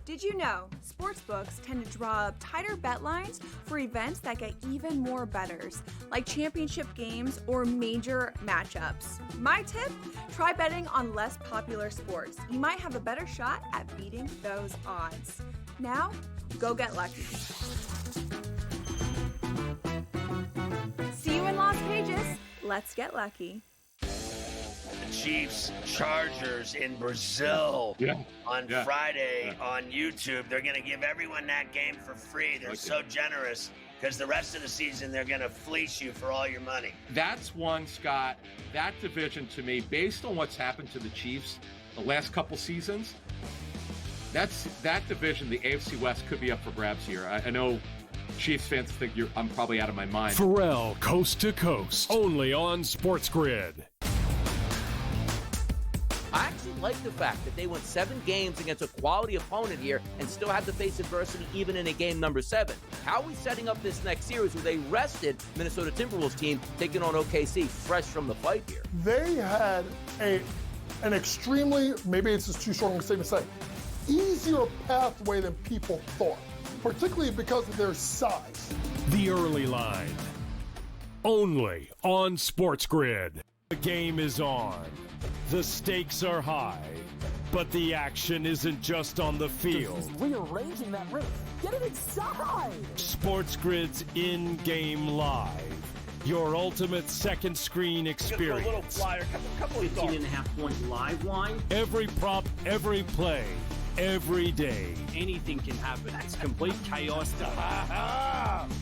Did you know sportsbooks tend to draw up tighter bet lines for events that get even more bettors, like championship games or major matchups? My tip? Try betting on less popular sports. You might have a better shot at beating those odds. Now, go get lucky. See you in Las Vegas. Let's get lucky. The Chiefs Chargers in Brazil on Friday on YouTube. They're going to give everyone that game for free. They're so generous because the rest of the season they're going to fleece you for all your money. That's one, Scott. That division, to me, based on what's happened to the Chiefs the last couple seasons, that division, the AFC West, could be up for grabs here. I know Chiefs fans think I'm probably out of my mind. Pharrell, Coast to Coast, only on SportsGrid. I actually like the fact that they went 7 games against a quality opponent here and still had to face adversity even in a game number 7. How are we setting up this next series with a rested Minnesota Timberwolves team taking on OKC fresh from the fight here? They had an extremely, maybe it's just too strong a statement to say, easier pathway than people thought, particularly because of their size. The early line, only on SportsGrid. The game is on. The stakes are high, but the action isn't just on the field. He's rearranging that roof. Get it inside! SportsGrid's in-game live. Your ultimate second screen experience. A little flyer, couple of 15.5-point live line. Every prop, every play, every day. Anything can happen. That's complete chaos.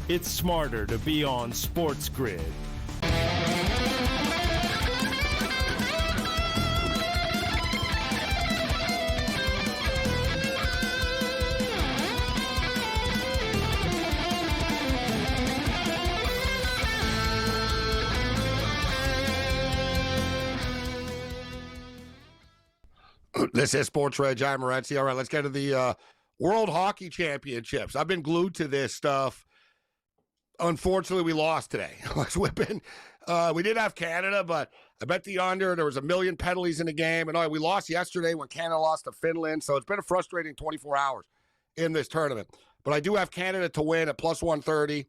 It's smarter to be on SportsGrid. This is SportsRage. I'm Morency. All right, let's get to the World Hockey Championships. I've been glued to this stuff. Unfortunately, we lost today. We did have Canada, but I bet the under. There was 1 million penalties in the game. And we lost yesterday when Canada lost to Finland. So it's been a frustrating 24 hours in this tournament. But I do have Canada to win at plus 130.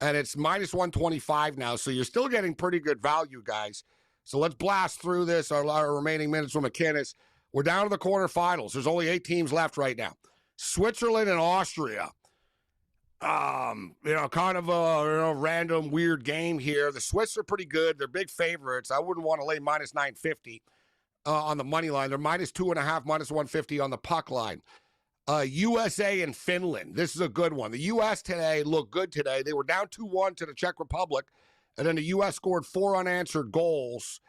And it's minus 125 now. So you're still getting pretty good value, guys. So let's blast through this. Our remaining minutes from McInnes. We're down to the quarterfinals. There's only 8 teams left right now. Switzerland and Austria. Kind of a random weird game here. The Swiss are pretty good. They're big favorites. I wouldn't want to lay minus 950 on the money line. They're minus 2.5, minus 150 on the puck line. USA and Finland. This is a good one. The U.S. today looked good today. They were down 2-1 to the Czech Republic, and then the U.S. scored 4 unanswered goals.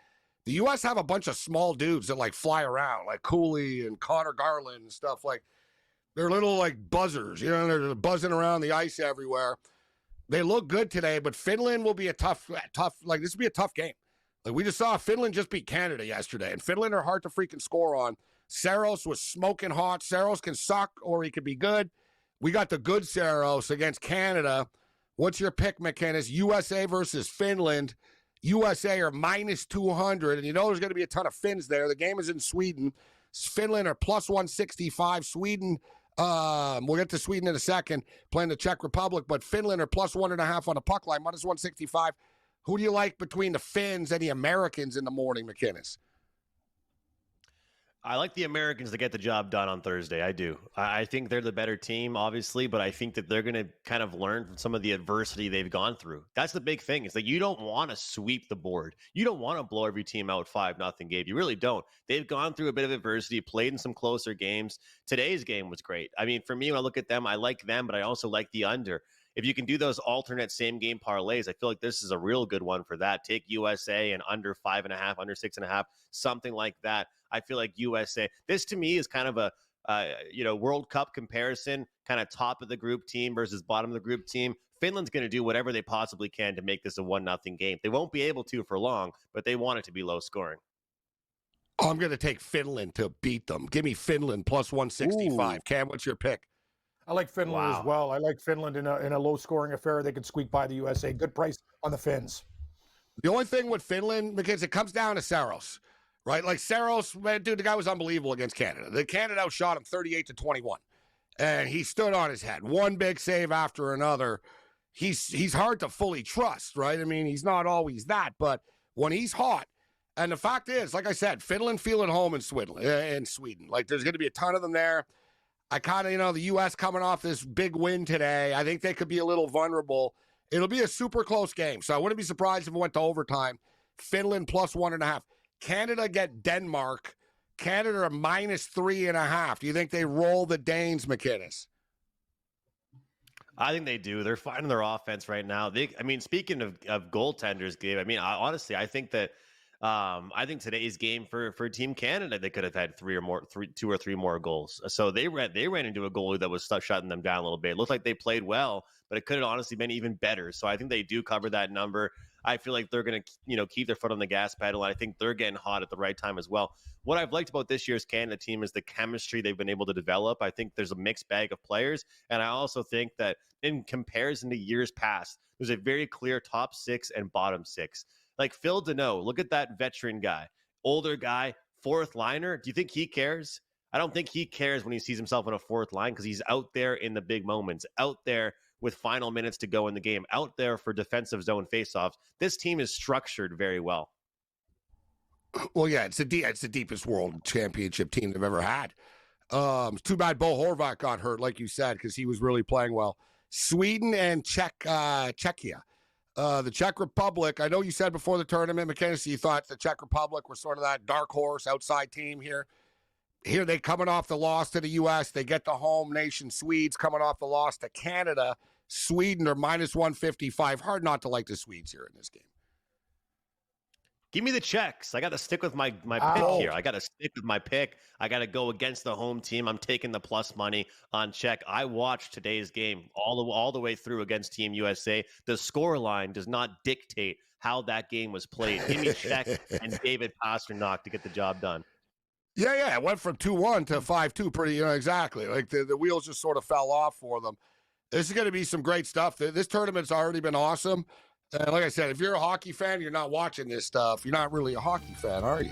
The U.S. have a bunch of small dudes that fly around, like Cooley and Connor Garland and stuff. They're little buzzers, they're buzzing around the ice everywhere. They look good today, but Finland will be a tough, this will be a tough game. We just saw Finland just beat Canada yesterday, and Finland are hard to freaking score on. Saros was smoking hot. Saros can suck or he could be good. We got the good Saros against Canada. What's your pick, McInnes? USA versus Finland. USA are minus 200, and there's going to be a ton of Finns there. The game is in Sweden. Finland are plus 165. Sweden, we'll get to Sweden in a second, playing the Czech Republic, but Finland are plus 1.5 on the puck line, minus 165. Who do you like between the Finns and the Americans in the morning, McInnes? I like the Americans to get the job done on Thursday. I do. I think they're the better team, obviously, but I think that they're going to kind of learn from some of the adversity they've gone through. That's the big thing. Is that you don't want to sweep the board. You don't want to blow every team out 5-0 game. You really don't. They've gone through a bit of adversity, played in some closer games. Today's game was great. I mean, for me, when I look at them, I like them, but I also like the under. If you can do those alternate same game parlays, I feel like this is a real good one for that. Take USA and under 5.5, under 6.5, something like that. I feel like USA, this to me is kind of a, World Cup comparison, kind of top of the group team versus bottom of the group team. Finland's going to do whatever they possibly can to make this a 1-0 game. They won't be able to for long, but they want it to be low scoring. I'm going to take Finland to beat them. Give me Finland plus 165. Ooh. Cam, what's your pick? I like Finland as well. I like Finland in a low-scoring affair. They could squeak by the USA. Good price on the Finns. The only thing with Finland, because it comes down to Saros, right? Saros, man, dude, the guy was unbelievable against Canada. The Canada outshot him 38-21, and he stood on his head. One big save after another. He's hard to fully trust, right? I mean, he's not always that, but when he's hot, and the fact is, like I said, Finland feel at home in Sweden. There's going to be a ton of them there. I kind of, the U.S. coming off this big win today, I think they could be a little vulnerable. It'll be a super close game, so I wouldn't be surprised if it went to overtime. Finland plus 1.5. Canada get Denmark. Canada are minus 3.5. Do you think they roll the Danes, McInnes? I think they do. They're finding their offense right now. Speaking of goaltenders, Gabe, honestly, I think that I think today's game for Team Canada, they could have had 2 or 3 more goals. So they ran into a goalie that was shutting them down a little bit. It looked like they played well, but it could have honestly been even better. So I think they do cover that number. I feel like they're going to, keep their foot on the gas pedal. And I think they're getting hot at the right time as well. What I've liked about this year's Canada team is the chemistry they've been able to develop. I think there's a mixed bag of players. And I also think that in comparison to years past, there's a very clear top 6 and bottom 6. Like Phil Deneau, look at that veteran guy, older guy, 4th liner. Do you think he cares? I don't think he cares when he sees himself on a 4th line because he's out there in the big moments, out there with final minutes to go in the game, out there for defensive zone faceoffs. This team is structured very well. Well, yeah, it's the deepest world championship team they've ever had. It's too bad Bo Horvat got hurt, like you said, because he was really playing well. Sweden and Czechia. The Czech Republic, I know you said before the tournament, McKenzie, you thought the Czech Republic were sort of that dark horse outside team here. Here they coming off the loss to the U.S. They get the home nation Swedes coming off the loss to Canada. Sweden are minus 155. Hard not to like the Swedes here in this game. Give me the Czechs. I got to stick with my pick here. I got to stick with my pick. I got to go against the home team. I'm taking the plus money on Czech. I watched today's game all the way through against Team USA. The score line does not dictate how that game was played. Give me Czech and David Pastrnak to get the job done. Yeah, it went from 2-1 to 5-2 pretty, exactly. Like the wheels just sort of fell off for them. This is going to be some great stuff. This tournament's already been awesome. And like I said, if you're a hockey fan, you're not watching this stuff. You're not really a hockey fan, are you?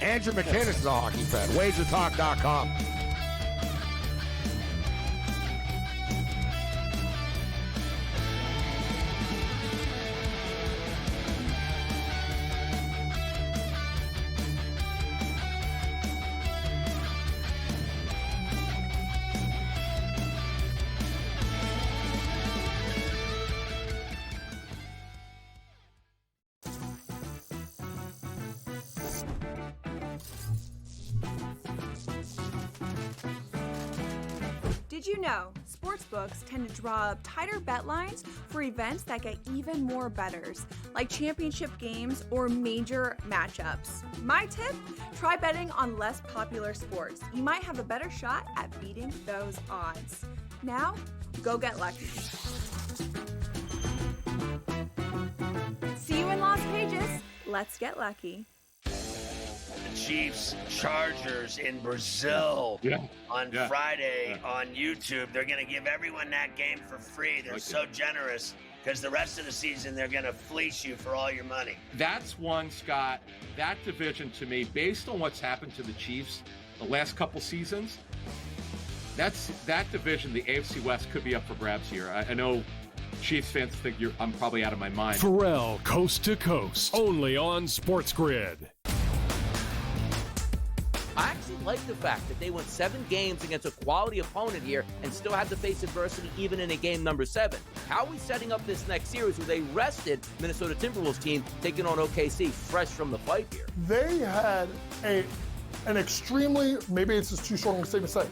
Andrew McKinnis is a hockey fan. WagerTalk.com. Did you know sportsbooks tend to draw up tighter bet lines for events that get even more bettors, like championship games or major matchups? My tip? Try betting on less popular sports. You might have a better shot at beating those odds. Now, go get lucky. See you in Las Vegas. Let's get lucky. Chiefs Chargers in Brazil on Friday on YouTube. They're going to give everyone that game for free. They're so generous because the rest of the season they're going to fleece you for all your money. That's one, Scott. That division to me, based on what's happened to the Chiefs the last couple seasons, that division, the AFC West, could be up for grabs here. I know Chiefs fans think I'm probably out of my mind. Pharrell, coast to coast, only on SportsGrid. I actually like the fact that they went 7 games against a quality opponent here and still had to face adversity even in a game number 7. How are we setting up this next series with a rested Minnesota Timberwolves team taking on OKC fresh from the fight here? They had an extremely, maybe it's just too strong a statement to say,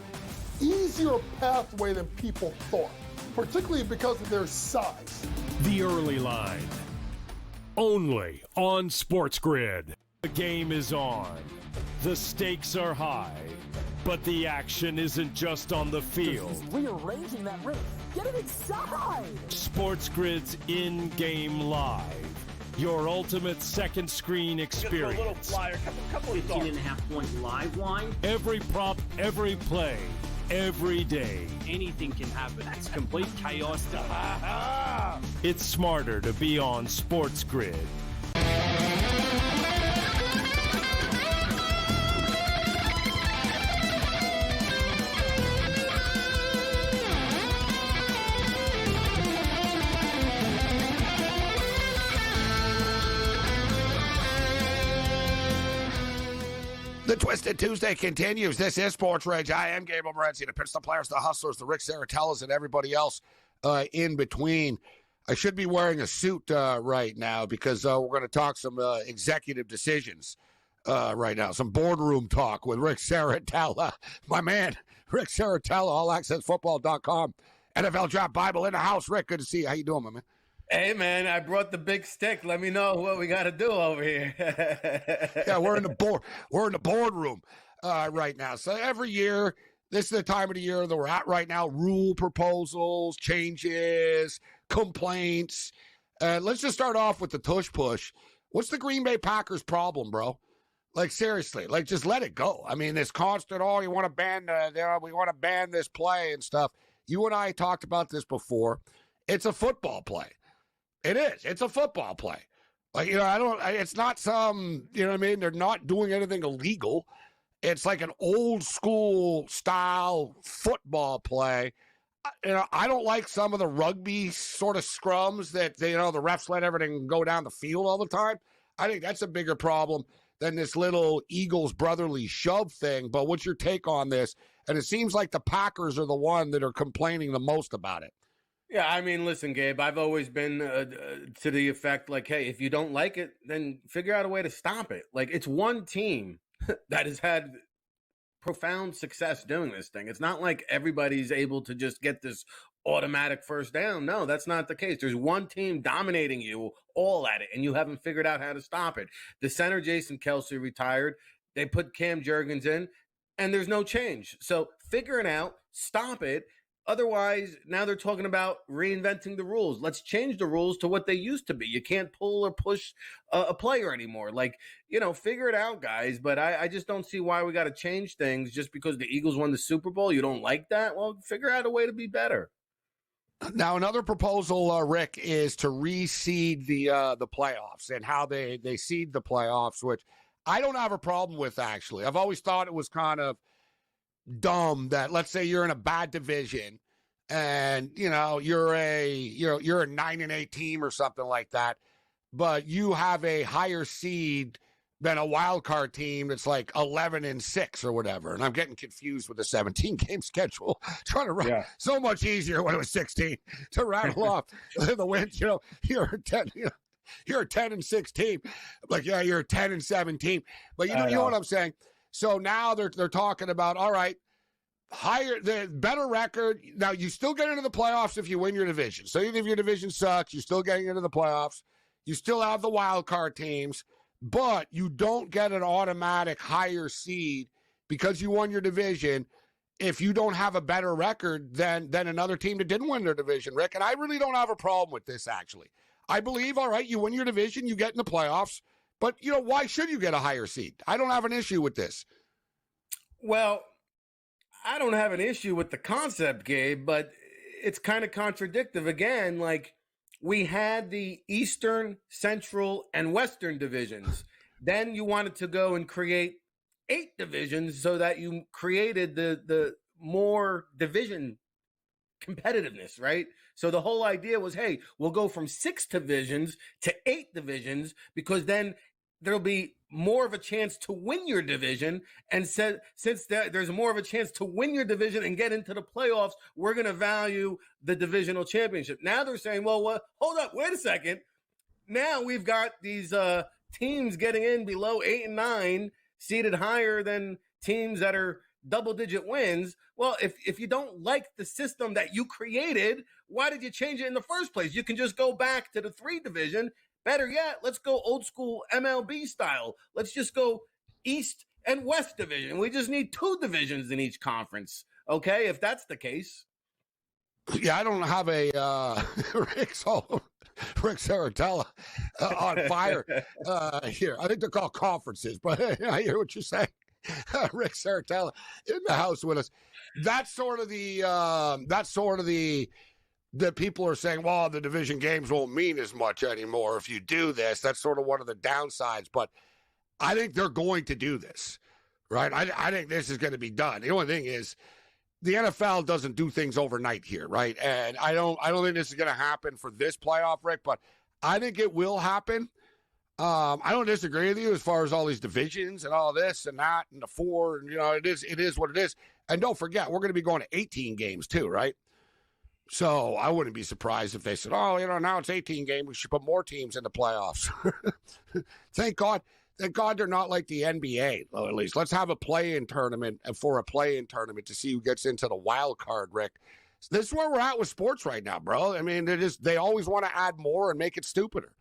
easier pathway than people thought, particularly because of their size. The early line, only on SportsGrid. The game is on. The stakes are high, but the action isn't just on the field. He's rearranging that roof. Get it inside! SportsGrid's in-game live. Your ultimate second screen experience. Just a little flyer, couple 15.5-point live line. Every prop, every play, every day. Anything can happen. It's complete chaos. It's smarter to be on SportsGrid. The Twisted Tuesday continues. This is SportsRage. I am Gabriel Morency. The Pistol Players, the Hustlers, the Rick Saratellas, and everybody else in between. I should be wearing a suit right now because we're going to talk some executive decisions right now. Some boardroom talk with Rick Saratella. My man, Rick Saratella, allaccessfootball.com. NFL Draft Bible in the house. Rick, good to see you. How you doing, my man? Hey, man, I brought the big stick. Let me know what we got to do over here. Yeah, we're in the boardroom right now. So every year, this is the time of the year that we're at right now. Rule proposals, changes, complaints. Let's just start off with the tush push. What's the Green Bay Packers problem, bro? Like, seriously, like, just let it go. I mean, this constant, you want to ban, we want to ban this play and stuff. You and I talked about this before. It's a football play. It is. It's a football play. Like, it's not some, you know what I mean? They're not doing anything illegal. It's like an old school style football play. I don't like some of the rugby sort of scrums that, the refs let everything go down the field all the time. I think that's a bigger problem than this little Eagles brotherly shove thing. But what's your take on this? And it seems like the Packers are the one that are complaining the most about it. Yeah, I mean, listen, Gabe, I've always been to the effect like, hey, if you don't like it, then figure out a way to stop it. Like, it's one team that has had profound success doing this thing. It's not like everybody's able to just get this automatic first down. No, that's not the case. There's one team dominating you all at it, and you haven't figured out how to stop it. The center, Jason Kelce, retired. They put Cam Jurgens in, and there's no change. So figure it out, stop it, Otherwise, now they're talking about reinventing the rules. Let's change the rules to what they used to be. You can't pull or push a player anymore. Like, figure it out, guys. But I just don't see why we got to change things just because the Eagles won the Super Bowl. You don't like that? Well, figure out a way to be better. Now, another proposal, Rick, is to reseed the playoffs and how they seed the playoffs, which I don't have a problem with, actually. I've always thought it was kind of dumb that, let's say you're in a bad division and you're a 9-8 team or something like that, but you have a higher seed than a wild card team that's like 11-6 or whatever. And I'm getting confused with the 17 game schedule, trying to run so much easier when it was 16 to rattle off the wins. You're a 10. You're a 10-6 team. Like, yeah, you're a 10-7 team. But you know what I'm saying? So now they're talking about, all right, the better record. Now, you still get into the playoffs if you win your division. So even if your division sucks, you're still getting into the playoffs. You still have the wild card teams, but you don't get an automatic higher seed because you won your division if you don't have a better record than another team that didn't win their division, Rick. And I really don't have a problem with this, actually. I believe, all right, you win your division, you get in the playoffs, but, why should you get a higher seed? I don't have an issue with this. Well, I don't have an issue with the concept, Gabe, but it's kind of contradictory. Again, like, we had the Eastern, Central, and Western divisions. Then you wanted to go and create 8 divisions so that you created the more division competitiveness, right? So the whole idea was, hey, we'll go from 6 divisions to 8 divisions because then there'll be more of a chance to win your division. And since there's more of a chance to win your division and get into the playoffs, we're going to value the divisional championship. Now they're saying, well, hold up, wait a second. Now we've got these teams getting in below 8 and 9, seated higher than teams that are double-digit wins. Well, if you don't like the system that you created, why did you change it in the first place? You can just go back to the 3 division. Better yet, let's go old school MLB style. Let's just go East and West division. We just need 2 divisions in each conference. Okay, if that's the case. Yeah, I don't have a Rick Saratella on fire here. I think they're called conferences, but I hear what you're saying. Rick Saratella in the house with us. That's sort of the people are saying, well, the division games won't mean as much anymore if you do this. That's sort of one of the downsides. But I think they're going to do this, right? I think this is going to be done. The only thing is the NFL doesn't do things overnight here, right? And I don't think this is going to happen for this playoff, Rick, but I think it will happen. I don't disagree with you as far as all these divisions and all this and that and the 4. And, it is what it is. And don't forget, we're going to be going to 18 games too, right? So I wouldn't be surprised if they said, oh, now it's 18 games. We should put more teams in the playoffs. Thank God they're not like the NBA, at least. Let's have a play-in tournament for a play-in tournament to see who gets into the wild card, Rick. This is where we're at with sports right now, bro. I mean, they always want to add more and make it stupider.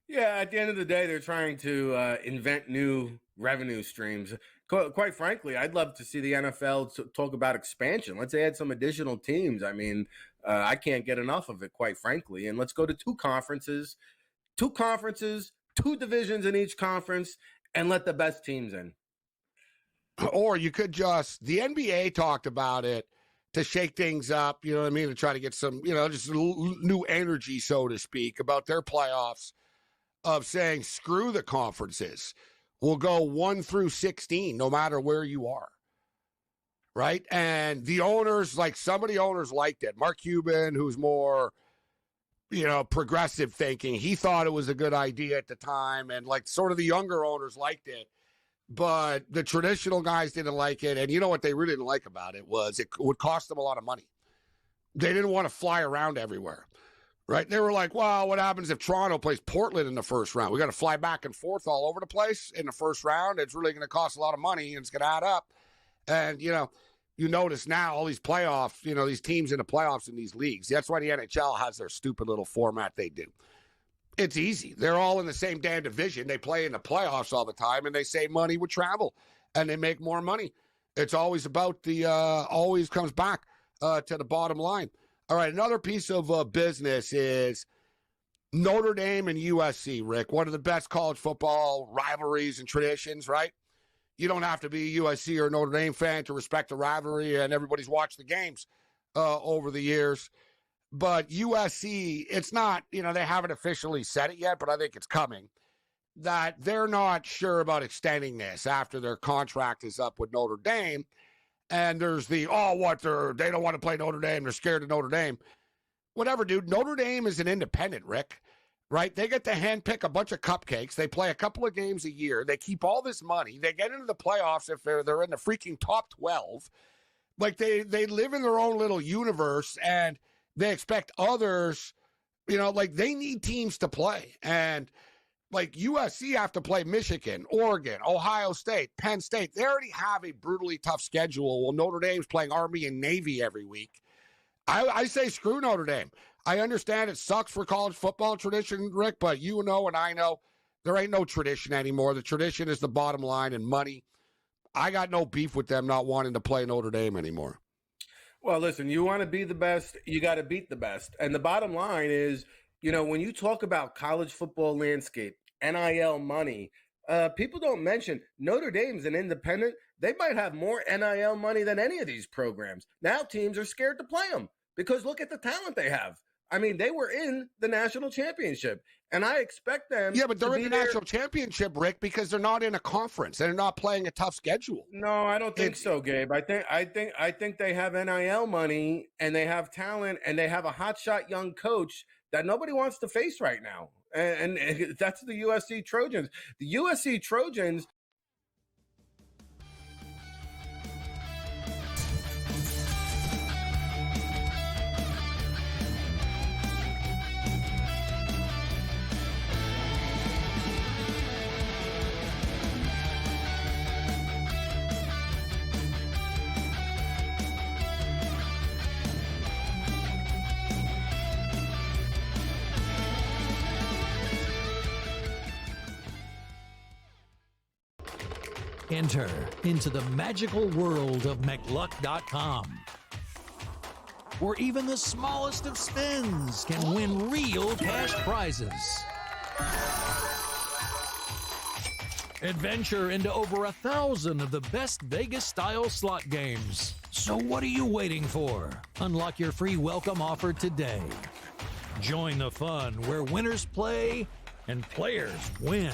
Yeah, at the end of the day, they're trying to invent new revenue streams. Quite frankly, I'd love to see the NFL talk about expansion. Let's add some additional teams. I mean, I can't get enough of it, quite frankly. And let's go to 2 conferences, 2 divisions in each conference, and let the best teams in. Or you could the NBA talked about it to shake things up, you know what I mean, to try to get some, just new energy, so to speak, about their playoffs, of saying, screw the conferences. We'll go 1 through 16, no matter where you are. Right? And the owners, some of the owners liked it. Mark Cuban, who's more, progressive thinking, he thought it was a good idea at the time. And sort of the younger owners liked it. But the traditional guys didn't like it. And you know what they really didn't like about it was it would cost them a lot of money. They didn't want to fly around everywhere. Right? They were like, well, what happens if Toronto plays Portland in the first round? We got to fly back and forth all over the place in the first round. It's really going to cost a lot of money, and it's going to add up. And, you notice now all these playoffs, these teams in the playoffs in these leagues. That's why the NHL has their stupid little format they do. It's easy. They're all in the same damn division. They play in the playoffs all the time, and they save money with travel, and they make more money. It's always about always comes back to the bottom line. All right, another piece of business is Notre Dame and USC, Rick. One of the best college football rivalries and traditions, right? You don't have to be a USC or a Notre Dame fan to respect the rivalry, and everybody's watched the games over the years. But USC, it's not, they haven't officially said it yet, but I think it's coming, that they're not sure about extending this after their contract is up with Notre Dame. And there's they don't want to play Notre Dame. They're scared of Notre Dame. Whatever, dude. Notre Dame is an independent, Rick, right? They get to handpick a bunch of cupcakes. They play a couple of games a year. They keep all this money. They get into the playoffs if they're in the freaking top 12. Like, they live in their own little universe, and they expect others, they need teams to play. And, USC have to play Michigan, Oregon, Ohio State, Penn State. They already have a brutally tough schedule. Well, Notre Dame's playing Army and Navy every week. I say screw Notre Dame. I understand it sucks for college football tradition, Rick, but you know and I know there ain't no tradition anymore. The tradition is the bottom line and money. I got no beef with them not wanting to play Notre Dame anymore. Well, listen, you want to be the best, you got to beat the best. And the bottom line is, when you talk about college football landscape, NIL money, people don't mention Notre Dame's an independent. They might have more NIL money than any of these programs. Now teams are scared to play them because look at the talent they have. I mean, they were in the national championship, and I expect them. Yeah, but they're in the national championship, Rick, because they're not in a conference and they're not playing a tough schedule. No, I don't think so, Gabe. I think they have NIL money and they have talent and they have a hotshot young coach that nobody wants to face right now. And that's the USC Trojans. The USC Trojans. Enter into the magical world of McLuck.com, where even the smallest of spins can win real cash prizes. Adventure into over 1,000 of the best Vegas-style slot games. So what are you waiting for? Unlock your free welcome offer today. Join the fun where winners play and players win.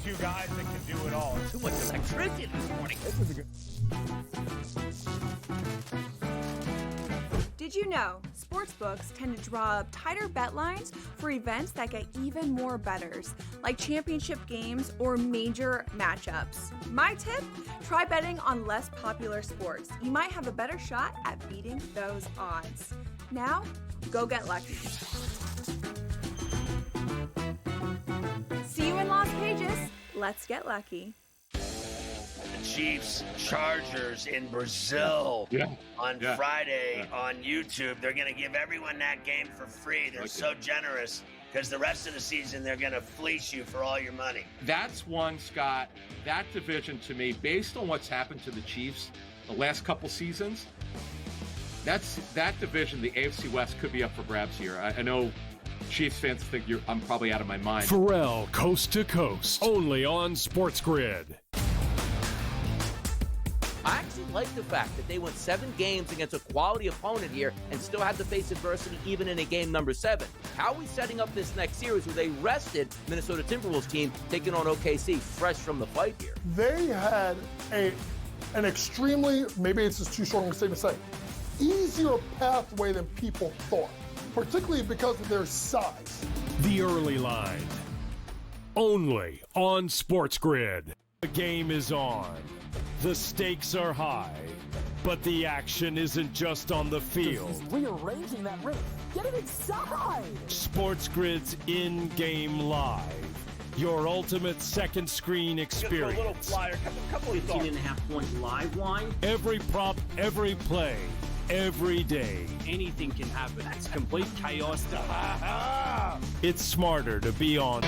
Two guys that can do it all. Too much electricity this morning. Did you know sportsbooks tend to draw up tighter bet lines for events that get even more bettors, like championship games or major matchups? My tip? Try betting on less popular sports. You might have a better shot at beating those odds. Now, go get lucky. See you in Las Vegas. Let's get lucky. The Chiefs, Chargers in Brazil on Friday on YouTube. They're going to give everyone that game for free. They're so generous because the rest of the season they're going to fleece you for all your money. That's one, Scott. That division to me, based on what's happened to the Chiefs the last couple seasons, that division, the AFC West, could be up for grabs here. I know Chiefs fans think I'm probably out of my mind. Pharrell, Coast to Coast, only on SportsGrid. I actually like the fact that they went 7 games against a quality opponent here and still had to face adversity even in a game number 7. How are we setting up this next series where they rested Minnesota Timberwolves team taking on OKC fresh from the fight here? They had an extremely, maybe it's just too strong a statement to say, easier pathway than people thought, particularly because of their size. The early line, only on SportsGrid. The game is on. The stakes are high, but the action isn't just on the field. He's rearranging that roof. Get it inside! SportsGrid's in-game live. Your ultimate second screen experience. Just a little flyer, couple 18.5-point live line. Every prop, every play, every day. Anything can happen. It's complete chaos. It's smarter to be on.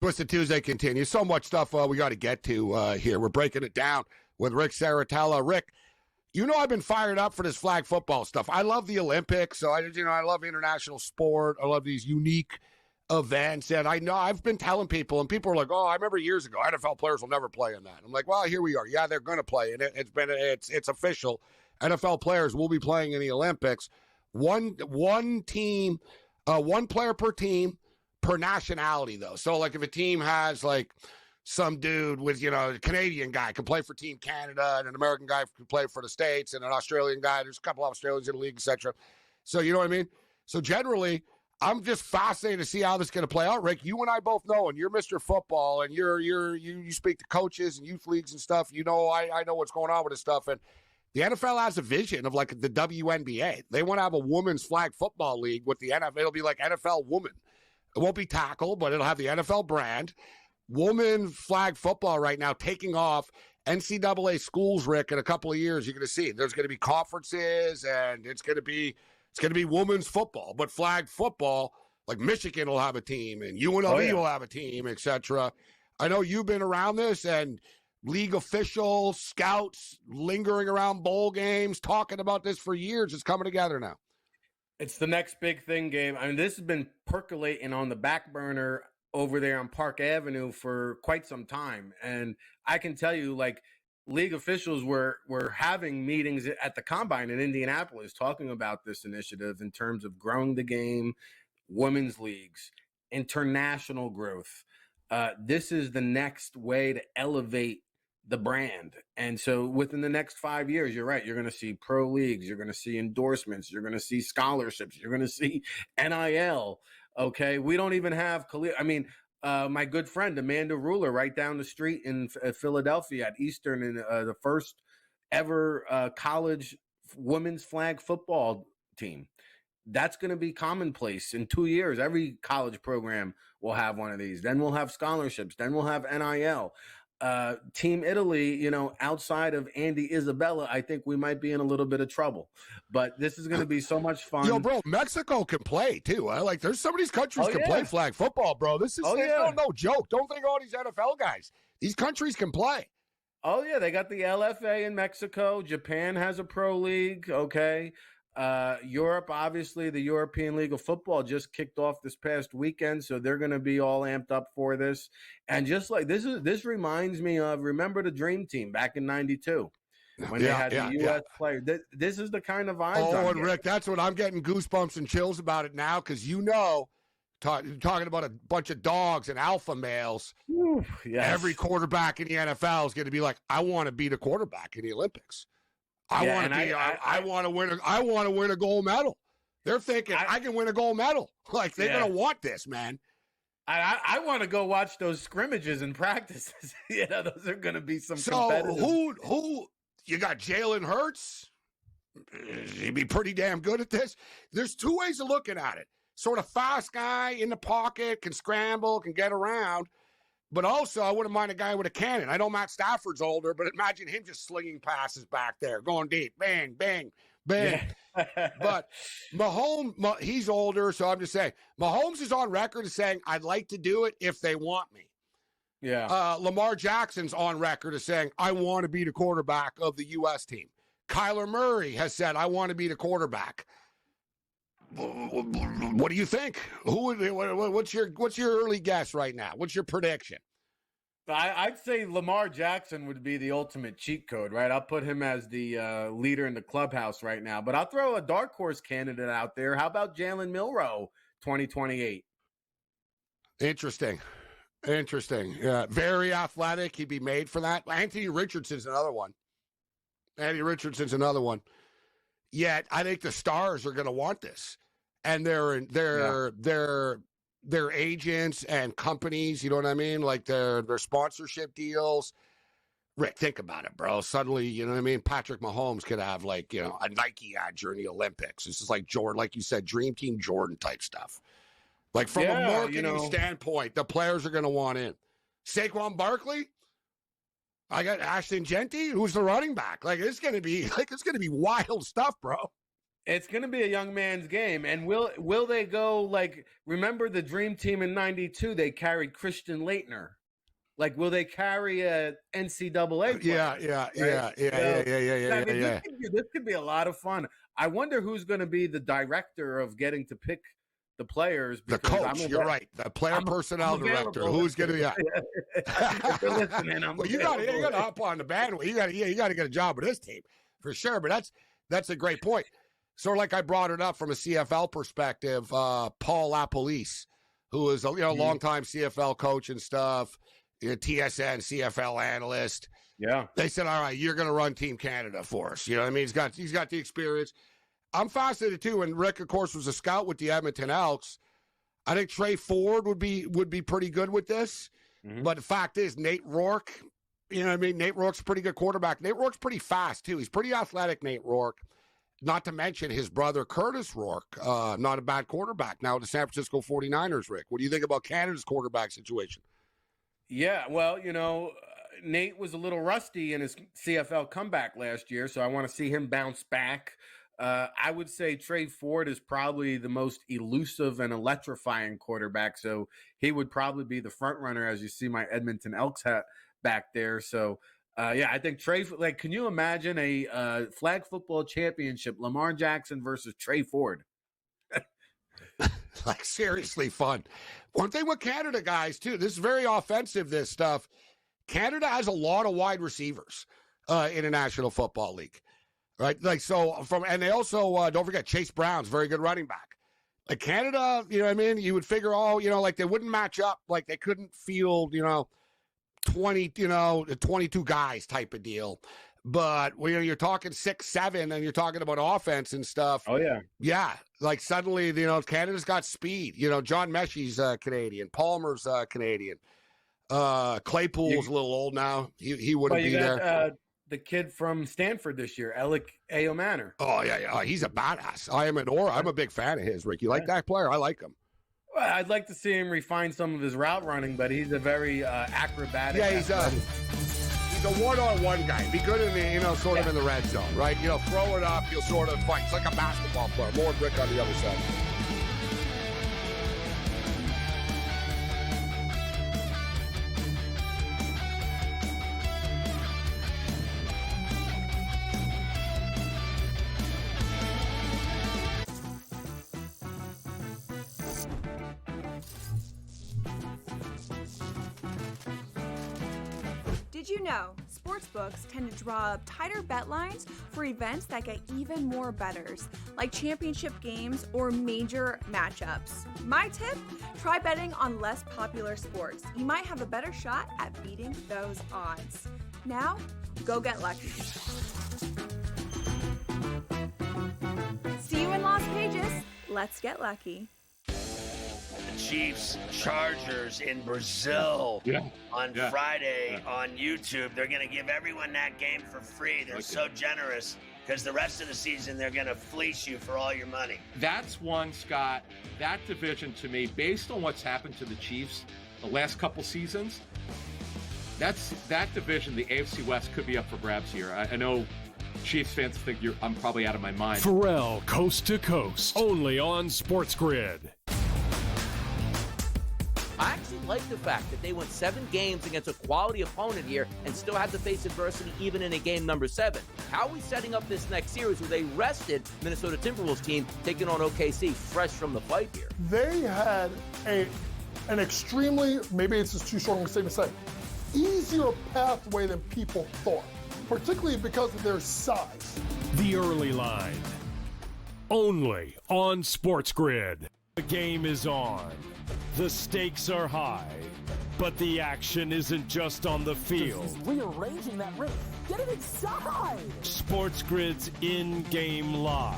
Twisted Tuesday continues. So much stuff we got to get to here. We're breaking it down with Rick Saratella. Rick, you know I've been fired up for this flag football stuff. I love the Olympics, so I love international sport. I love these unique events, and I know I've been telling people, and people are like, "Oh, I remember years ago, NFL players will never play in that." I'm like, "Well, here we are. Yeah, they're going to play in it. It's official. NFL players will be playing in the Olympics. One team, one player per team." Per nationality, though. So, like, if a team has, like, some dude with, a Canadian guy can play for Team Canada, and an American guy can play for the States, and an Australian guy, there's a couple of Australians in the league, etc. So, you know what I mean? So, generally, I'm just fascinated to see how this is going to play out. Rick, you and I both know, and you're Mr. Football, and you speak to coaches and youth leagues and stuff. You know, I know what's going on with this stuff, and the NFL has a vision of, like, the WNBA. They want to have a women's flag football league with the NFL. It'll be like NFL Woman. It won't be tackle, but it'll have the NFL brand. Woman flag football right now taking off. NCAA schools, Rick, in a couple of years, you're going to see. There's going to be conferences, and it's going to be women's football. But flag football, like Michigan will have a team, and UNLV will have a team, etc. I know you've been around this, and league officials, scouts, lingering around bowl games, talking about this for years. It's coming together now. It's the next big thing, Gabe. I mean, this has been percolating on the back burner over there on Park Avenue for quite some time. And I can tell you, like, league officials were having meetings at the Combine in Indianapolis talking about this initiative in terms of growing the game, women's leagues, international growth. This is the next way to elevate the brand. And so within the next 5 years, you're right, you're going to see pro leagues, you're going to see endorsements, you're going to see scholarships, you're going to see NIL. Okay. We don't even have, my good friend, Amanda Ruler, right down the street in Philadelphia at Eastern, in the first ever college women's flag football team. That's going to be commonplace in 2 years. Every college program will have one of these. Then we'll have scholarships. Then we'll have NIL. Team Italy, outside of Andy Isabella, I think we might be in a little bit of trouble. But this is going to be so much fun. Yo, bro, Mexico can play too. Like, there's some of these countries can play flag football, bro. This is no joke. Don't think all these NFL guys. These countries can play. Oh yeah, they got the LFA in Mexico. Japan has a pro league. Okay. Europe, obviously, the European League of Football just kicked off this past weekend, so they're going to be all amped up for this. And just like this reminds me of, remember the Dream Team back in '92 when they had the U.S. player. This is the kind of vibes. Oh, and Rick, that's what I'm getting goosebumps and chills about it now, because talking about a bunch of dogs and alpha males. Yes. Every quarterback in the NFL is going to be like, I want to be the quarterback in the Olympics. I want to win a gold medal. They're thinking I can win a gold medal. Like, they're going to want this, man. I want to go watch those scrimmages and practices. Those are going to be some competitive. Who you got? Jalen Hurts. He'd be pretty damn good at this. There's two ways of looking at it. Sort of fast guy in the pocket, can scramble, can get around. But also, I wouldn't mind a guy with a cannon. I know Matt Stafford's older, but imagine him just slinging passes back there, going deep, bang, bang, bang. Yeah. But Mahomes, he's older, so I'm just saying, Mahomes is on record as saying, I'd like to do it if they want me. Yeah. Lamar Jackson's on record as saying, I want to be the quarterback of the U.S. team. Kyler Murray has said, I want to be the quarterback. What do you think? What's your early guess right now? What's your prediction? I'd say Lamar Jackson would be the ultimate cheat code, right? I'll put him as the leader in the clubhouse right now. But I'll throw a dark horse candidate out there. How about Jalen Milroe, 2028? Interesting. Yeah, very athletic. He'd be made for that. Anthony Richardson's another one. Yet I think the stars are going to want this. And their agents and companies, you know what I mean? Like their sponsorship deals. Rick, think about it, bro. Suddenly, you know what I mean? Patrick Mahomes could have a Nike ad during the Olympics. This is like Jordan, like you said, Dream Team Jordan type stuff. Like from a marketing standpoint, the players are going to want in. Saquon Barkley, I got Ashton Genty, who's the running back. It's going to be wild stuff, bro. It's going to be a young man's game. And will they go like, remember the Dream Team in 92? They carried Christian Laettner. Like, will they carry a NCAA player? Yeah. This could be a lot of fun. I wonder who's going to be the director of getting to pick the players. The coach, you're right. The player personnel director. Who's going to be? If you're listening, well, you got to hop on the bandwagon. You got to get a job with this team for sure. But that's a great point. Sort of like I brought it up from a CFL perspective. Paul LaPolice, who is a longtime CFL coach and stuff. TSN, CFL analyst. Yeah. They said, all right, you're going to run Team Canada for us. You know what I mean? He's got the experience. I'm fascinated, too. And Rick, of course, was a scout with the Edmonton Elks. I think Trey Ford would be pretty good with this. Mm-hmm. But the fact is, Nate Rourke, you know what I mean? Nate Rourke's a pretty good quarterback. Nate Rourke's pretty fast, too. He's pretty athletic, Nate Rourke. Not to mention his brother, Curtis Rourke, not a bad quarterback. Now, the San Francisco 49ers, Rick. What do you think about Canada's quarterback situation? Yeah, well, Nate was a little rusty in his CFL comeback last year, so I want to see him bounce back. I would say Trey Ford is probably the most elusive and electrifying quarterback, so he would probably be the front runner as you see my Edmonton Elks hat back there. So, I think Trey, like, can you imagine a flag football championship, Lamar Jackson versus Trey Ford? Like, seriously fun. One thing with Canada, guys, too, this is very offensive, this stuff. Canada has a lot of wide receivers in the National Football League, right? Like, and they also, don't forget, Chase Brown's very good running back. Like, Canada, you know what I mean? You would figure, like, they wouldn't match up. Like, they couldn't field, 22 guys type of deal. But when you're talking 6, 7, and you're talking about offense and stuff. Oh, yeah. Yeah. Like suddenly, Canada's got speed. John Meshie's Canadian. Palmer's Canadian. Claypool's a little old now. He wouldn't be there. The kid from Stanford this year, Alec Ayomanor. Oh, yeah. He's a badass. I'm a big fan of his, Rick. You like that player? I like him. Well, I'd like to see him refine some of his route running, but he's a very acrobatic. Yeah, he's a one-on-one guy. Be good in the, sort of in the red zone, right? Throw it up, he'll sort of fight. It's like a basketball player. More Rick on the other side. Did you know sportsbooks tend to draw up tighter bet lines for events that get even more bettors, like championship games or major matchups? My tip? Try betting on less popular sports. You might have a better shot at beating those odds. Now, go get lucky. See you in Las Vegas. Let's get lucky. Chiefs Chargers in Brazil on Friday on YouTube. They're going to give everyone that game for free. They're so generous because the rest of the season they're going to fleece you for all your money. That's one, Scott. That division to me, based on what's happened to the Chiefs the last couple seasons, that division, the AFC West, could be up for grabs here. I know Chiefs fans think I'm probably out of my mind. Pharrell, coast to coast, only on SportsGrid. I actually like the fact that they went 7 games against a quality opponent here and still had to face adversity even in a game number 7. How are we setting up this next series where they rested Minnesota Timberwolves team taking on OKC fresh from the fight here? They had an extremely, maybe it's just too strong a statement to say, easier pathway than people thought, particularly because of their size. The early line, only on SportsGrid. The game is on. The stakes are high, but the action isn't just on the field. He's rearranging that roof. Get it inside! SportsGrid's in-game live.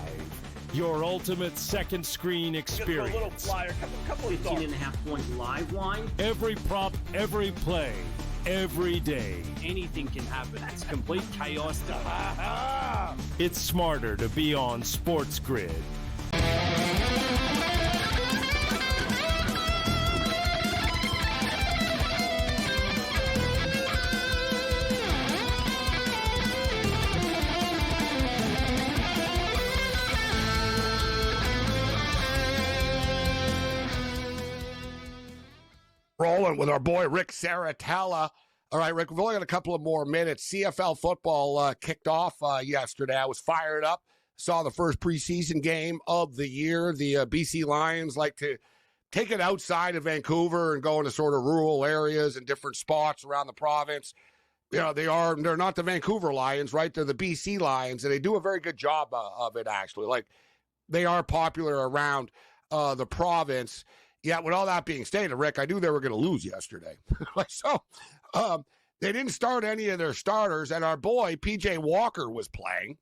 Your ultimate second screen experience. A little flyer, couple of 15.5-point live line. Every prop, every play, every day. Anything can happen. That's complete chaos. It's smarter to be on SportsGrid. Rolling with our boy Rick Saratella. All right, Rick, we've only got a couple of more minutes. CFL football kicked off yesterday. I was fired up. Saw the first preseason game of the year. The BC Lions like to take it outside of Vancouver and go into sort of rural areas and different spots around the province. You know, they're not the Vancouver Lions, right? They're the BC Lions, and they do a very good job of it, actually. Like, they are popular around the province. Yeah, with all that being stated, Rick, I knew they were going to lose yesterday. So they didn't start any of their starters, and our boy, PJ Walker, was playing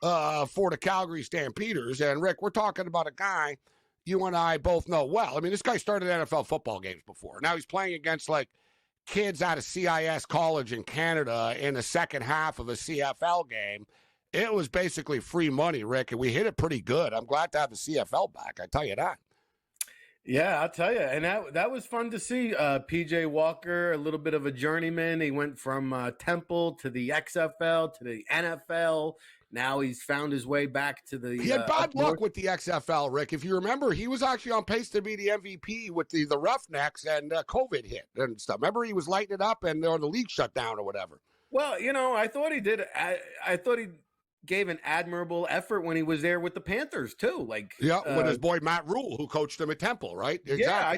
for the Calgary Stampeders. And, Rick, we're talking about a guy you and I both know well. I mean, this guy started NFL football games before. Now he's playing against, like, kids out of CIS college in Canada in the second half of a CFL game. It was basically free money, Rick, and we hit it pretty good. I'm glad to have the CFL back, I tell you that. Yeah, I'll tell you. And that was fun to see. PJ Walker, a little bit of a journeyman. He went from Temple to the XFL to the NFL. Now he's found his way back to the... He had bad luck with the XFL, Rick. If you remember, he was actually on pace to be the MVP with the Roughnecks, and COVID hit and stuff. Remember, he was lighting it up and the league shut down or whatever. Well, you know, I thought he did. I thought he gave an admirable effort when he was there with the Panthers, too. Like, with his boy Matt Rule, who coached him at Temple, right? Exactly. Yeah,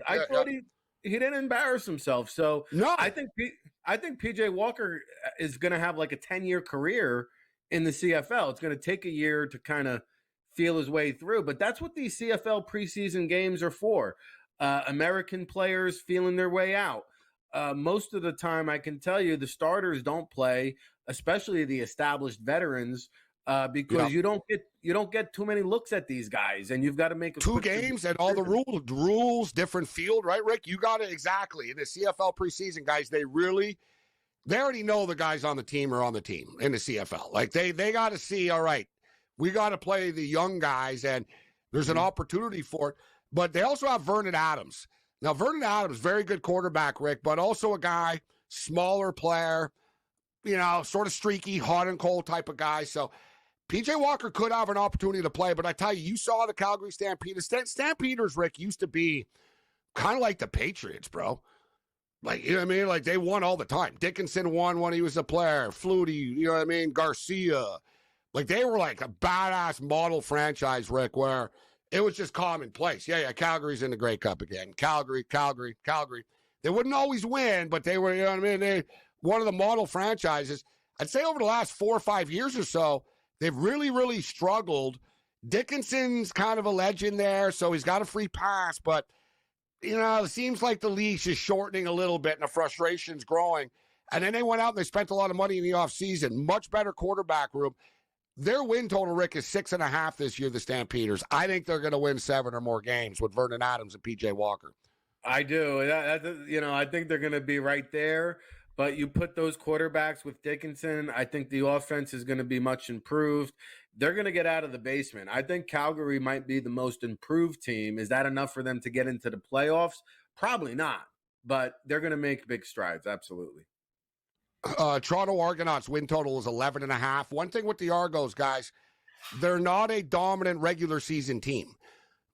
I thought he didn't embarrass himself. So no, I think PJ Walker is going to have like a 10-year career in the CFL. It's going to take a year to kind of feel his way through, but that's what these CFL preseason games are for. American players feeling their way out. Most of the time, I can tell you, the starters don't play, especially the established veterans, because you don't get too many looks at these guys, and you've got to make two games and all the rules, different field, right, Rick? You got it exactly in the CFL preseason, guys. They already know the guys on the team are on the team in the CFL. Like they got to see, all right, we got to play the young guys, and there's an opportunity for it. But they also have Vernon Adams. Now, Vernon Adams, very good quarterback, Rick, but also a guy, smaller player, you know, sort of streaky, hot and cold type of guy. So PJ Walker could have an opportunity to play, but I tell you, you saw the Calgary Stampeders. Stampeders, Rick, used to be kind of like the Patriots, bro. Like, you know what I mean? Like, they won all the time. Dickinson won when he was a player. Flutie, you know what I mean? Garcia. Like, they were like a badass model franchise, Rick, where it was just commonplace. Yeah, Calgary's in the Grey Cup again. Calgary. They wouldn't always win, but they were, you know what I mean? They one of the model franchises. I'd say over the last 4 or 5 years or so, they've really, really struggled. Dickinson's kind of a legend there, so he's got a free pass, but you know, it seems like the leash is shortening a little bit and the frustration's growing. And then they went out and they spent a lot of money in the offseason. Much better quarterback room. Their win total, Rick, is 6.5 this year, the Stampeders. I think they're going to win 7 or more games with Vernon Adams and PJ Walker. I do. You know, I think they're going to be right there. But you put those quarterbacks with Dickinson, I think the offense is going to be much improved. They're going to get out of the basement. I think Calgary might be the most improved team. Is that enough for them to get into the playoffs? Probably not. But they're going to make big strides, absolutely. Toronto Argonauts win total is 11.5. One thing with the Argos, guys, they're not a dominant regular season team.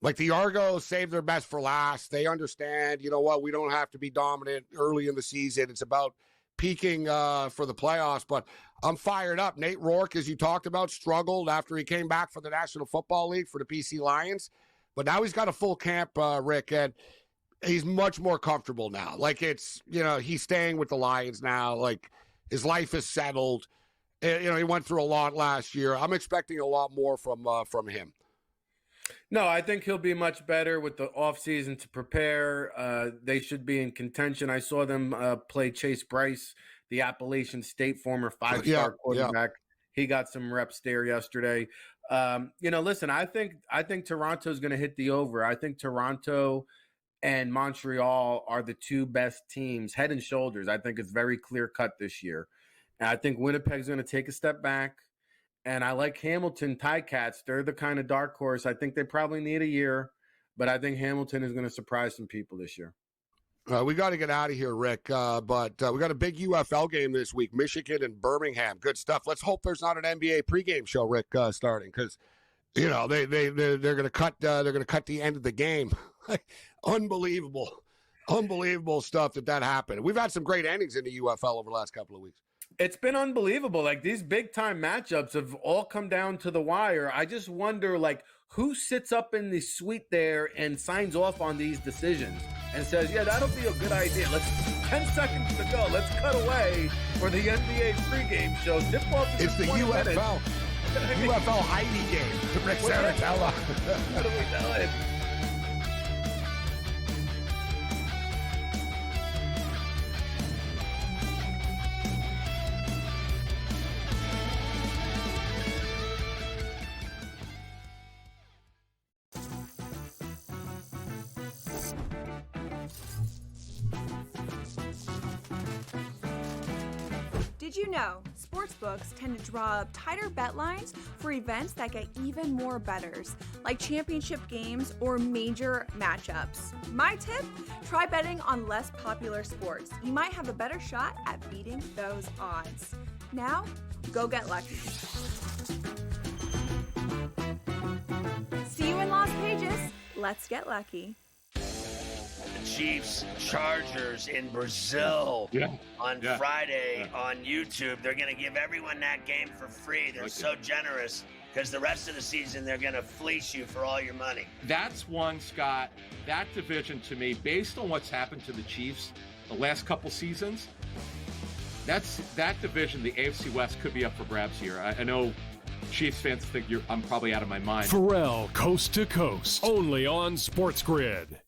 Like the Argos save their best for last. They understand, you know what, we don't have to be dominant early in the season. It's about peaking for the playoffs. But I'm fired up. Nate Rourke, as you talked about, struggled after he came back for the National Football League for the BC Lions. But now he's got a full camp, Rick, and he's much more comfortable now. Like it's, you know, he's staying with the Lions now. Like his life is settled. You know, he went through a lot last year. I'm expecting a lot more from him. No, I think he'll be much better with the offseason to prepare. They should be in contention. I saw them play Chase Bryce, the Appalachian State former 5-star quarterback. Yeah. He got some reps there yesterday. You know, listen, I think Toronto's going to hit the over. I think Toronto and Montreal are the two best teams, head and shoulders. I think it's very clear-cut this year. And I think Winnipeg's going to take a step back. And I like Hamilton Ticats. They're the kind of dark horse. I think they probably need a year, but I think Hamilton is going to surprise some people this year. We got to get out of here, Rick. But we got a big UFL game this week, Michigan and Birmingham. Good stuff. Let's hope there's not an NBA pregame show, Rick, starting because you know they're going to cut the end of the game. Unbelievable. Unbelievable stuff that happened. We've had some great endings in the UFL over the last couple of weeks. It's been unbelievable. Like, these big time matchups have all come down to the wire. I just wonder, like, who sits up in the suite there and signs off on these decisions and says, yeah, that'll be a good idea. 10 seconds to go. Let's cut away for the NBA pregame show. Tip off. It's the UFL. UFL Heidi game. Rick Saratella. What are we doing? Did you know sportsbooks tend to draw up tighter bet lines for events that get even more bettors, like championship games or major matchups? My tip? Try betting on less popular sports. You might have a better shot at beating those odds. Now, go get lucky. See you in Las Vegas. Let's get lucky. Chiefs Chargers in Brazil on Friday on YouTube. They're going to give everyone that game for free. They're so generous because the rest of the season they're going to fleece you for all your money. That's one, Scott. That division, to me, based on what's happened to the Chiefs the last couple seasons, that division, the AFC West, could be up for grabs here. I know Chiefs fans think I'm probably out of my mind. Pharrell, coast to coast, only on SportsGrid.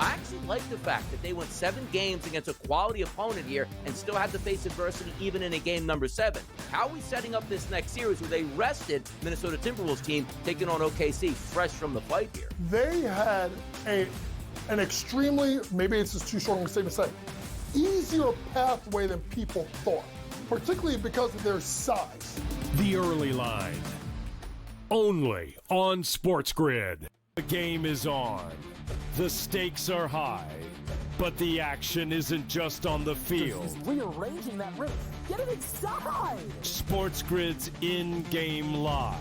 I actually like the fact that they went 7 games against a quality opponent here and still had to face adversity even in a game number 7. How are we setting up this next series where they rested Minnesota Timberwolves team taking on OKC fresh from the fight here? They had an extremely, maybe it's just too short of a statement to say, easier pathway than people thought, particularly because of their size. The early line, only on SportsGrid. The game is on. The stakes are high, but the action isn't just on the field. He's rearranging that roof. Get it inside! SportsGrid's in-game live.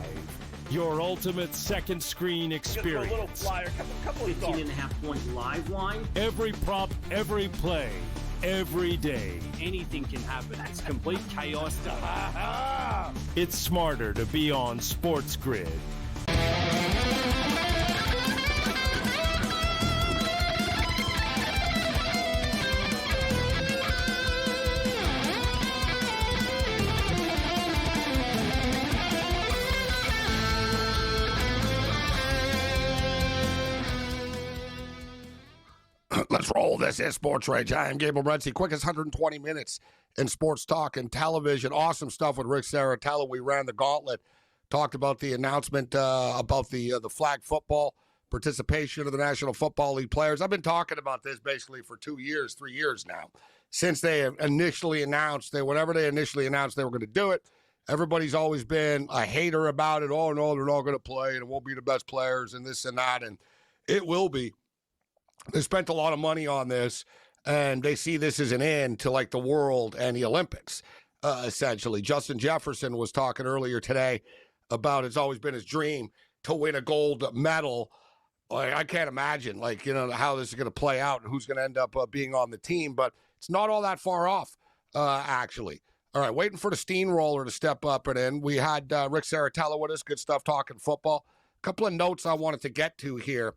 Your ultimate second screen experience. A little flyer, couple 18.5-point live line. Every prop, every play, every day. Anything can happen. It's complete chaos. It's smarter to be on SportsGrid. Let's roll. This is SportsRage. I am Gabriel Morency. Quickest 120 minutes in sports talk and television. Awesome stuff with Rick Saratella. We ran the gauntlet. Talked about the announcement about the flag football participation of the National Football League players. I've been talking about this basically for 3 years now. Since they initially announced, whenever they initially announced they were going to do it, everybody's always been a hater about it. Oh, no, they're not going to play, and it won't be the best players and this and that, and it will be. They spent a lot of money on this, and they see this as an end to, like, the world and the Olympics, essentially. Justin Jefferson was talking earlier today about it's always been his dream to win a gold medal. Like, I can't imagine, like, how this is going to play out and who's going to end up being on the team, but it's not all that far off, actually. All right, waiting for the steamroller to step up and in. We had Rick Saratella with us, good stuff talking football. A couple of notes I wanted to get to here.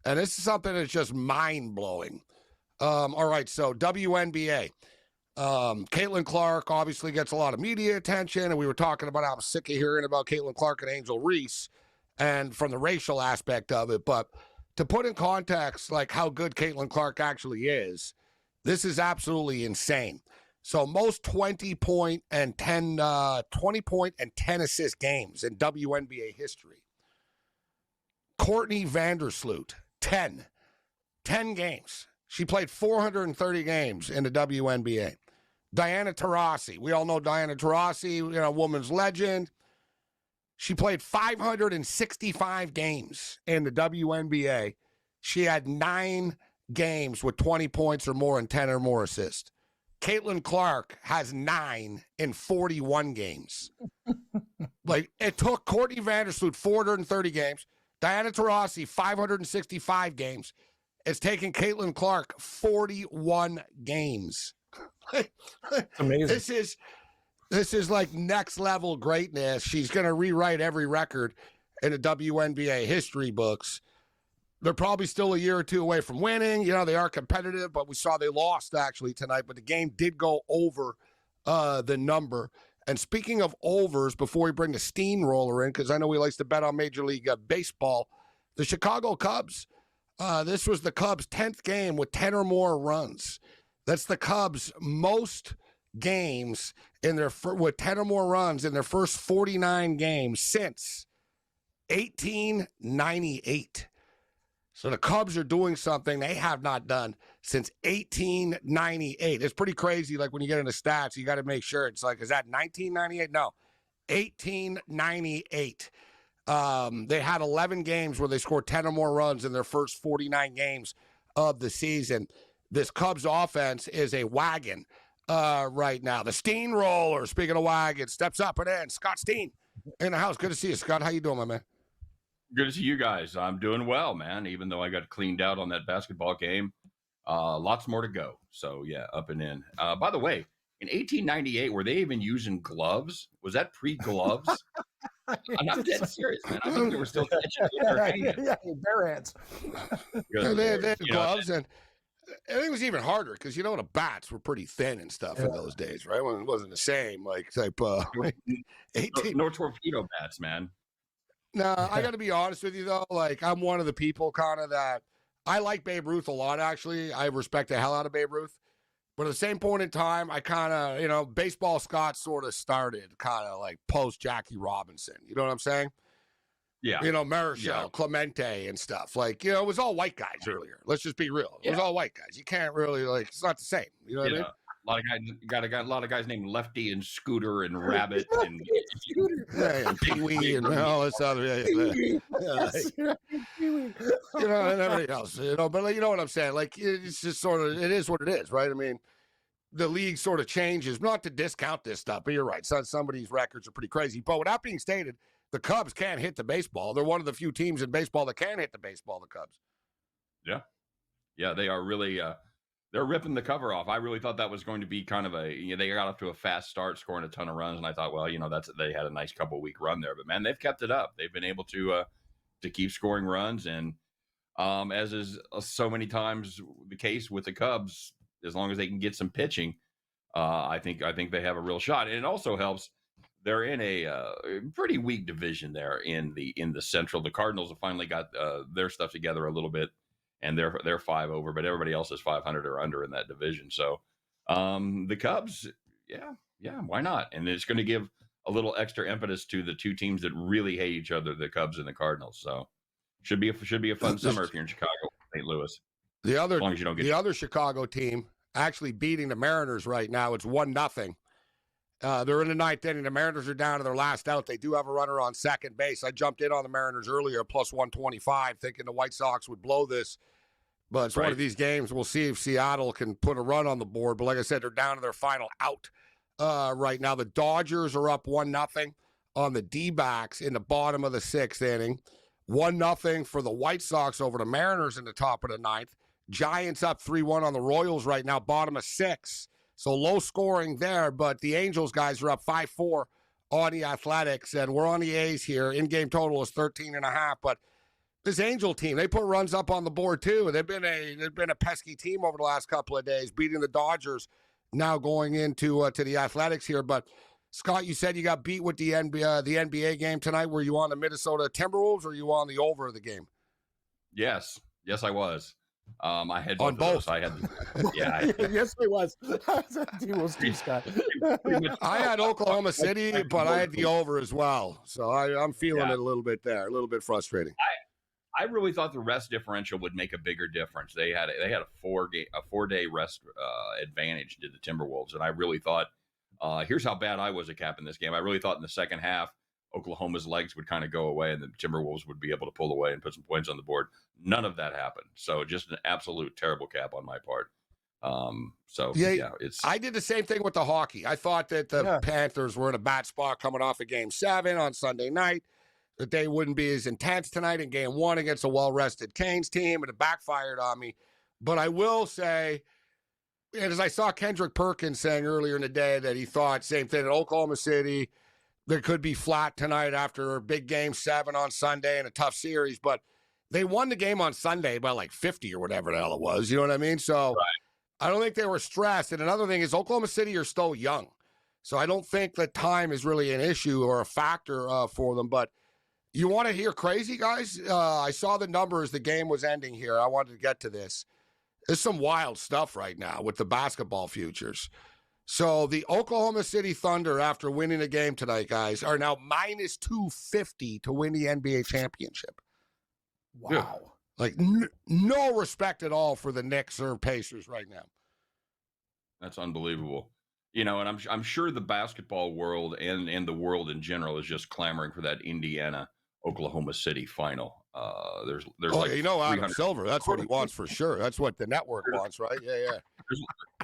And this is something that's just mind-blowing. All right, so WNBA. Caitlin Clark obviously gets a lot of media attention, and we were talking about how I'm sick of hearing about Caitlin Clark and Angel Reese and from the racial aspect of it. But to put in context, like, how good Caitlin Clark actually is, this is absolutely insane. So most 20-point and 10 assist games in WNBA history. Courtney Vandersloot, 10 games. She played 430 games in the WNBA. Diana Taurasi, we all know Diana Taurasi, woman's legend. She played 565 games in the WNBA. She had 9 games with 20 points or more and 10 or more assists. Caitlin Clark has 9 in 41 games. Like, it took Courtney Vandersloot 430 games. Diana Taurasi, 565 games. It's taken Caitlin Clark 41 games. Amazing. This is like next level greatness. She's going to rewrite every record in the WNBA history books. They're probably still a year or two away from winning. You know, they are competitive, but we saw they lost actually tonight. But the game did go over the number. And speaking of overs, before we bring the steamroller in, because I know he likes to bet on Major League Baseball, the Chicago Cubs, this was the Cubs' 10th game with 10 or more runs. That's the Cubs' most games in their with 10 or more runs in their first 49 games since 1898. So the Cubs are doing something they have not done since 1898. It's pretty crazy. Like when you get into stats, you got to make sure it's like, is that 1998? No, 1898. They had 11 games where they scored 10 or more runs in their first 49 games of the season. This Cubs offense is a wagon right now. The steamroller, speaking of wagon, steps up and in. Scott Steen in the house. Good to see you, Scott. How you doing, my man? Good to see you guys. I'm doing well, man, even though I got cleaned out on that basketball game. Lots more to go. So, yeah, up and in. By the way, in 1898, were they even using gloves? Was that pre-gloves? I'm not dead serious, man. I think they were still bare hands. They had gloves, and I think it was even harder because, you know, the bats were pretty thin and stuff in those days, right? When it wasn't the same, like, type, no torpedo bats, man. No, I got to be honest with you, though. Like, I'm one of the people kind of that I like Babe Ruth a lot, actually. I respect the hell out of Babe Ruth. But at the same point in time, I kind of, you know, baseball Scott sort of started kind of like post Jackie Robinson. You know what I'm saying? Yeah. You know, Marichal, Clemente and stuff. Like, you know, it was all white guys earlier. Let's just be real. It was all white guys. You can't really, like, it's not the same. You know what I mean? A lot of guys named Lefty and Scooter and Rabbit and Pee-wee and all this other, you know, and everything else. You know, but like, you know what I'm saying? Like, it's just sort of, it is what it is, right? I mean, the league sort of changes. Not to discount this stuff, but you're right. Some of these records are pretty crazy. But with that being stated, the Cubs can't hit the baseball. They're one of the few teams in baseball that can hit the baseball. The Cubs. Yeah, they are really. They're ripping the cover off. I really thought that was going to be kind of they got off to a fast start, scoring a ton of runs, and I thought, well, you know, they had a nice couple week run there. But man, they've kept it up. They've been able to keep scoring runs, and as is so many times the case with the Cubs, as long as they can get some pitching, I think they have a real shot. And it also helps. They're in a pretty weak division there in the Central. The Cardinals have finally got their stuff together a little bit. And they're 5 over, but everybody else is 500 or under in that division. So the Cubs, yeah, why not? And it's going to give a little extra impetus to the two teams that really hate each other, the Cubs and the Cardinals. So should be a fun summer if you're in Chicago, St. Louis. The other, as long as you don't get the other Chicago team actually beating the Mariners right now. It's 1-0. They're in the ninth inning. The Mariners are down to their last out. They do have a runner on second base. I jumped in on the Mariners earlier, plus 125, thinking the White Sox would blow this. But it's one of these games. We'll see if Seattle can put a run on the board. But like I said, they're down to their final out right now. The Dodgers are up 1-0 on the D-backs in the bottom of the sixth inning. 1-0 for the White Sox over the Mariners in the top of the ninth. Giants up 3-1 on the Royals right now, bottom of 6. So low scoring there, but the Angels guys are up 5-4 on the Athletics, and we're on the A's here. In-game total is 13.5, but this Angel team, they put runs up on the board too. They've been a pesky team over the last couple of days, beating the Dodgers. Now going into to the Athletics here, but Scott, you said you got beat with the NBA game tonight. Were you on the Minnesota Timberwolves, or were you on the over of the game? Yes, I was. I had on both. I had, yes, I was. T-Wolves too, Scott. I had Oklahoma City, but I had the over as well. So I'm feeling it a little bit there, a little bit frustrating. I really thought the rest differential would make a bigger difference. They had a 4-day rest advantage to the Timberwolves, and I really thought, here's how bad I was at capping this game. I really thought in the second half, Oklahoma's legs would kind of go away, and the Timberwolves would be able to pull away and put some points on the board. None of that happened. So just an absolute terrible cap on my part. I did the same thing with the hockey. I thought that the Panthers were in a bad spot coming off of Game 7 on Sunday night. that they wouldn't be as intense tonight in game one against a well-rested Canes team, and it backfired on me. But I will say, and as I saw Kendrick Perkins saying earlier in the day that he thought same thing at Oklahoma City, they could be flat tonight after a big game 7 on Sunday and a tough series, but they won the game on Sunday by like 50 or whatever the hell it was. You know what I mean? So I don't think they were stressed. And another thing is Oklahoma City are still young. So I don't think that time is really an issue or a factor for them. But you want to hear crazy, guys? I saw the numbers. The game was ending here. I wanted to get to this. There's some wild stuff right now with the basketball futures. So the Oklahoma City Thunder, after winning a game tonight, guys, are now minus 250 to win the NBA championship. Wow. Yeah. Like no respect at all for the Knicks or Pacers right now. That's unbelievable. You know, and I'm sure the basketball world and the world in general is just clamoring for that Indiana Oklahoma City final. There's like, you know, Adam Silver, that's what he wants for sure. That's what the network wants, right? Yeah.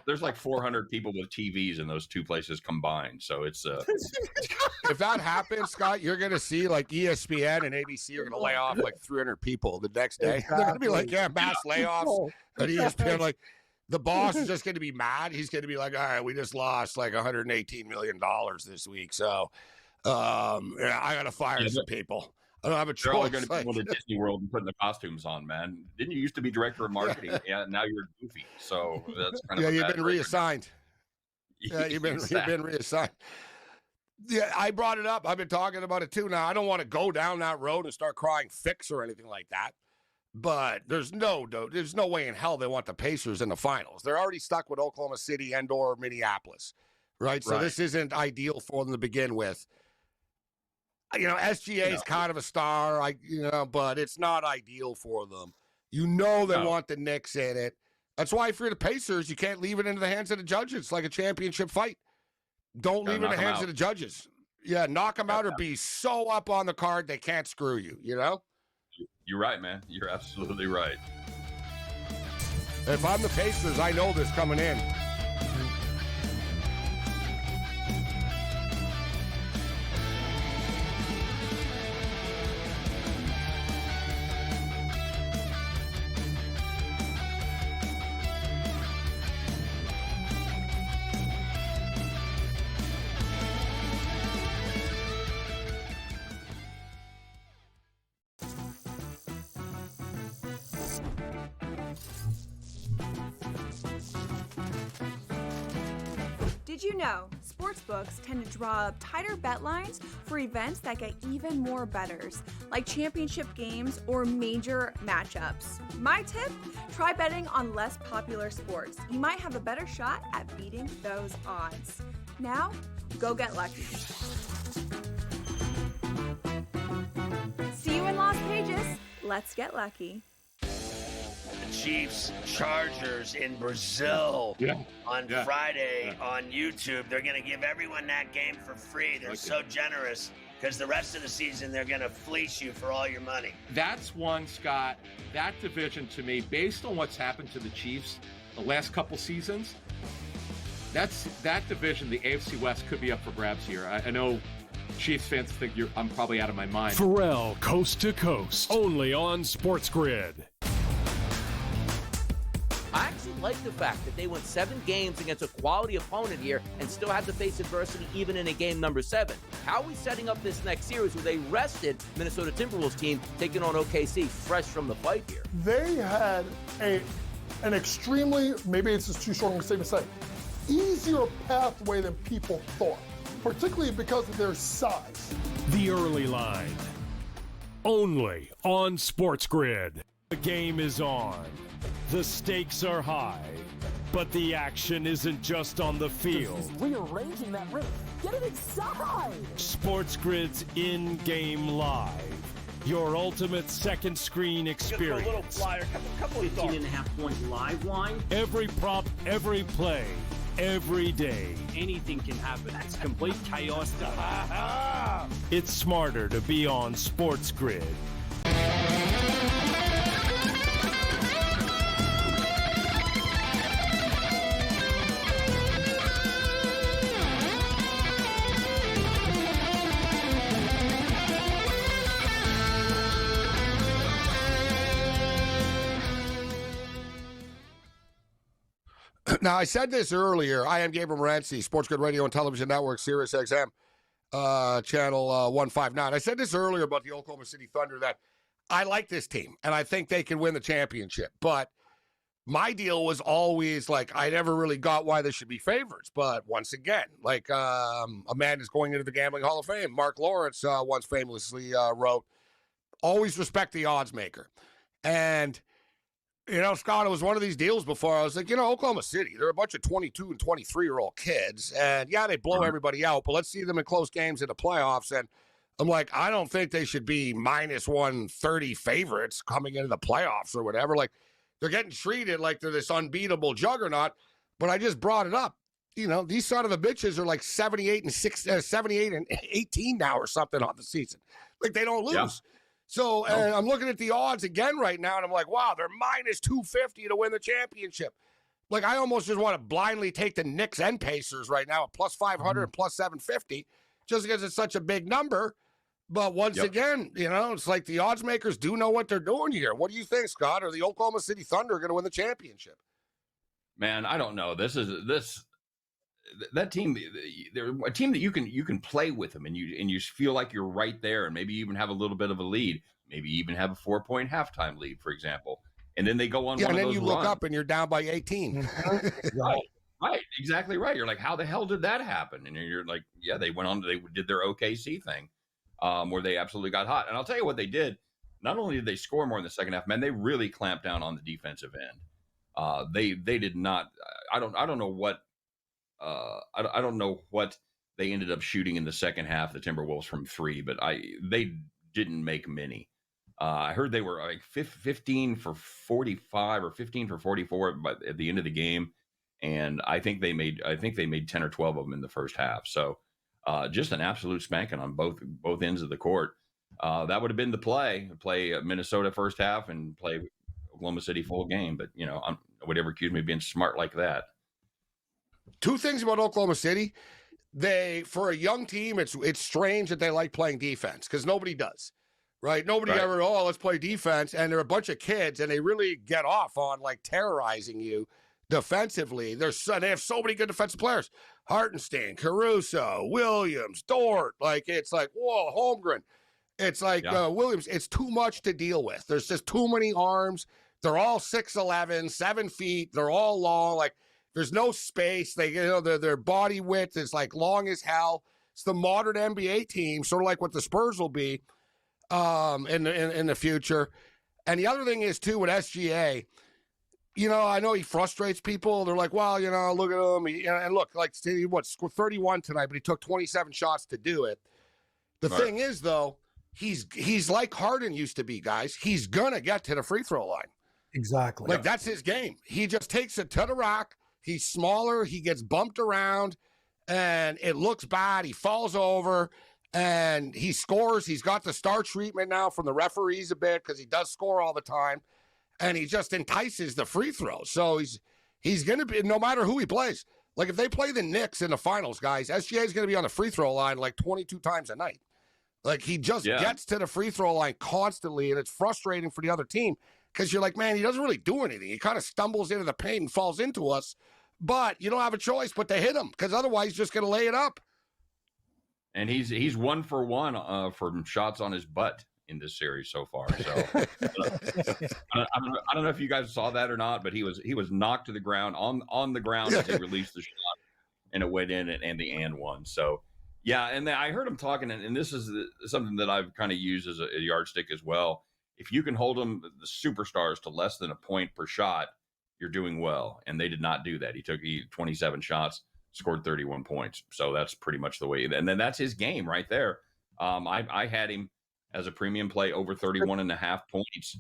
There's like 400 people with TVs in those two places combined. So it's if that happens, Scott, you're going to see like ESPN and ABC are going to lay off like 300 people the next day. Exactly. They're going to be like, mass layoffs at ESPN. Like the boss is just going to be mad. He's going to be like, all right, we just lost like $118 million this week. So I got to fire some people. I don't have a choice. They're all going to go to Disney World and putting the costumes on, man. Didn't you used to be director of marketing? Yeah, now you're Goofy. So that's kind of you've been reassigned. You've been reassigned. Yeah, I brought it up. I've been talking about it too. Now I don't want to go down that road and start crying fix or anything like that. But there's no way in hell they want the Pacers in the finals. They're already stuck with Oklahoma City and/or Minneapolis, right? So this isn't ideal for them to begin with. You know, SGA is kind of a star, but it's not ideal for them. You know they want the Knicks in it. That's why if you're the Pacers, you can't leave it into the hands of the judges. It's like a championship fight. Don't leave it in the hands of the judges. Yeah, knock them out or be so up on the card they can't screw you, you know? You're right, man. You're absolutely right. If I'm the Pacers, I know this coming in. Did you know sportsbooks tend to draw up tighter bet lines for events that get even more bettors, like championship games or major matchups? My tip, try betting on less popular sports. You might have a better shot at beating those odds. Now, go get lucky. See you in Las Vegas. Let's get lucky. Chiefs Chargers in Brazil on Friday on YouTube. They're going to give everyone that game for free. They're so generous because the rest of the season they're going to fleece you for all your money. That's one, Scott. That division to me, based on what's happened to the Chiefs the last couple seasons, that division, the AFC West, could be up for grabs here. I know Chiefs fans think I'm probably out of my mind. Pharrell, Coast to Coast, only on SportsGrid. I actually like the fact that they went 7 games against a quality opponent here and still had to face adversity even in a game number 7. How are we setting up this next series with a rested Minnesota Timberwolves team taking on OKC fresh from the fight here? They had an extremely, maybe it's just too short of a statement to say, easier pathway than people thought, particularly because of their size. The early line, only on SportsGrid. The game is on. The stakes are high, but the action isn't just on the field. He's rearranging that roof. Get it inside! SportsGrid's in-game live. Your ultimate second screen experience. Just a little flyer, couple of 15.5-point live line. Every prop, every play, every day. Anything can happen. That's complete chaos. It's smarter to be on SportsGrid. Now, I said this earlier. I am Gabriel Morency, SportsGrid Radio and Television Network, Sirius XM, channel 159. I said this earlier about the Oklahoma City Thunder, that I like this team, and I think they can win the championship. But my deal was always, like, I never really got why they should be favorites. But once again, like a man is going into the Gambling Hall of Fame, Mark Lawrence once famously wrote, always respect the odds maker. And Scott, it was one of these deals before. I was like, Oklahoma City, they're a bunch of 22 and 23-year-old kids. And, yeah, they blow everybody out, but let's see them in close games in the playoffs. And I'm like, I don't think they should be minus 130 favorites coming into the playoffs or whatever. Like, they're getting treated like they're this unbeatable juggernaut. But I just brought it up. These son of a bitches are like 78 and 18 now or something on the season. Like, they don't lose. Yeah. So and I'm looking at the odds again right now, and I'm like, wow, they're minus 250 to win the championship. Like, I almost just want to blindly take the Knicks and Pacers right now at plus 500 and plus 750, just because it's such a big number. But once again, it's like the odds makers do know what they're doing here. What do you think, Scott? Are the Oklahoma City Thunder going to win the championship? Man, I don't know. That team, they're a team that you can play with them, and you feel like you're right there, and maybe even have a little bit of a lead, maybe even have a 4-point halftime lead, for example, and then they go on. Yeah, one and of then those you look runs. up and you're down by 18. Right, exactly right. You're like, how the hell did that happen? And you're like, yeah, they went on. They did their OKC thing, where they absolutely got hot. And I'll tell you what they did. Not only did they score more in the second half, man, they really clamped down on the defensive end. They did not. I don't know what. I don't know what they ended up shooting in the second half, the Timberwolves, from three, but they didn't make many. I heard they were like 15 for 45 or 15 for 44 at the end of the game, and I think they made 10 or 12 of them in the first half. So just an absolute spanking on both ends of the court. That would have been the play Minnesota first half and play Oklahoma City full game. But I would ever accuse me of being smart like that. Two things about Oklahoma City. For a young team, it's strange that they like playing defense, because nobody does, right? Nobody ever, let's play defense. And they're a bunch of kids, and they really get off on like terrorizing you defensively. They have so many good defensive players. Hartenstein, Caruso, Williams, Dort. Like, it's like, whoa, Holmgren. It's like Williams. It's too much to deal with. There's just too many arms. They're all 6'11", 7 feet. They're all long. Like, there's no space. Their body width is like long as hell. It's the modern NBA team, sort of like what the Spurs will be in the future. And the other thing is, too, with SGA, I know he frustrates people. They're like, well, look at him. And look, like, what, scored 31 tonight, but he took 27 shots to do it. The thing is, though, he's like Harden used to be, guys. He's going to get to the free throw line. Exactly. Like, that's his game. He just takes it to the rack. He's smaller. He gets bumped around, and it looks bad. He falls over, and he scores. He's got the star treatment now from the referees a bit, because he does score all the time, and he just entices the free throw. So he's going to be, no matter who he plays. Like, if they play the Knicks in the finals, guys, SGA is going to be on the free throw line like 22 times a night. Like, he just gets to the free throw line constantly, and it's frustrating for the other team, because you're like, man, he doesn't really do anything. He kind of stumbles into the paint and falls into us. But you don't have a choice but to hit him, because otherwise he's just going to lay it up. And he's 1 for 1 from shots on his butt in this series so far. So I don't know if you guys saw that or not, but he was knocked to the ground on the ground as he released the shot, and it went in and the and one. So yeah, and I heard him talking, and this is something that I've kind of used as a yardstick as well. If you can hold them, the superstars, to less than a point per shot, you're doing well. And they did not do that. He took 27 shots, scored 31 points. So that's pretty much the way. And then that's his game right there. I had him as a premium play over 31.5 points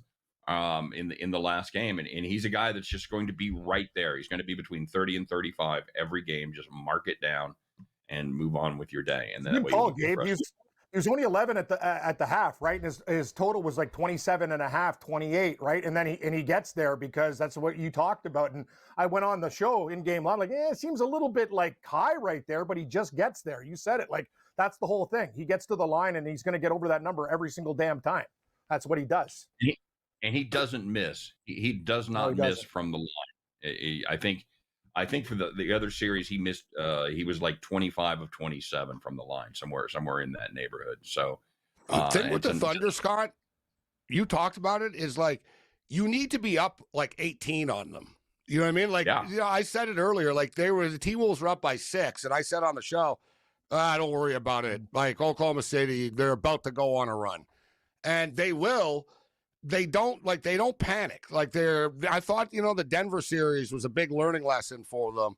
in the last game. And he's a guy that's just going to be right there. He's going to be between 30 and 35 every game. Just mark it down and move on with your day. And then that way Gabe, he was only 11 at the half, right? And his total was like 27.5, 28, right? And then he gets there, because that's what you talked about. And I went on the show in game one, like, it seems a little bit like high right there, but he just gets there. You said it. Like, that's the whole thing. He gets to the line, and he's going to get over that number every single damn time. That's what he does. And he doesn't miss. He does not miss from the line. I think I think for the other series, he missed. He was like 25 of 27 from the line, somewhere in that neighborhood. So, the thing with the Thunder, Scott, you talked about it, is like you need to be up like 18 on them. You know what I mean? Like, you know, I said it earlier. Like the T-Wolves were up by 6, and I said on the show, don't worry about it. Like Oklahoma City, they're about to go on a run, and they will. They don't panic. Like I thought, you know, the Denver series was a big learning lesson for them,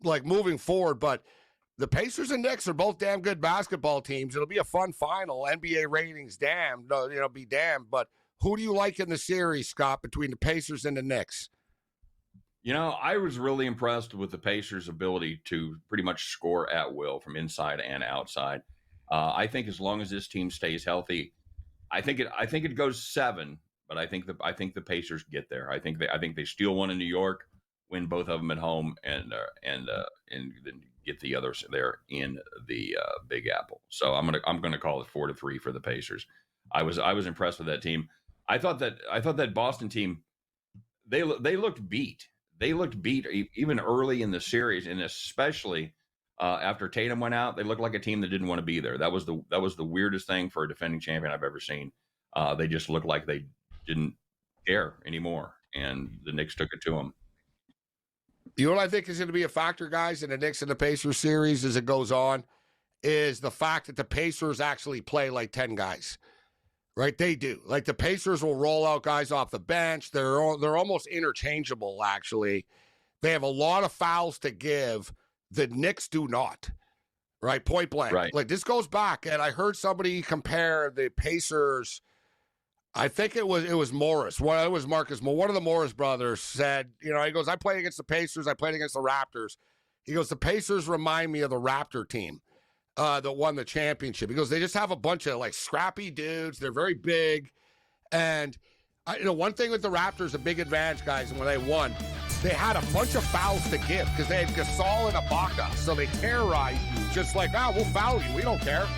like moving forward. But the Pacers and Knicks are both damn good basketball teams. It'll be a fun final. NBA ratings, be damned. But who do you like in the series, Scott, between the Pacers and the Knicks? You know, I was really impressed with the Pacers' ability to pretty much score at will from inside and outside. I think as long as this team stays healthy, I think it goes 7, but I think the Pacers get there. I think they steal one in New York, win both of them at home, and then get the others there in the Big Apple. So I'm gonna call it 4-3 for the Pacers. I was impressed with that team. I thought that Boston team, they looked beat. They looked beat even early in the series, and especially after Tatum went out, they looked like a team that didn't want to be there. That was the weirdest thing for a defending champion I've ever seen. They just looked like they didn't care anymore, and the Knicks took it to them. You know what I think is going to be a factor, guys, in the Knicks and the Pacers series as it goes on, is the fact that the Pacers actually play like 10 guys. Right? They do. Like the Pacers will roll out guys off the bench. They're almost interchangeable, actually. They have a lot of fouls to give. The Knicks do not. Right? Point blank. Right. Like this goes back, and I heard somebody compare the Pacers. I think it was Morris. It was Marcus. One of the Morris brothers said, you know, he goes, I played against the Pacers. I played against the Raptors. He goes, the Pacers remind me of the Raptor team that won the championship. He goes, they just have a bunch of like scrappy dudes. They're very big. And, one thing with the Raptors, a big advantage, guys, when they won, they had a bunch of fouls to give because they had Gasol and Ibaka. So they terrorized you, just like, we'll foul you. We don't care.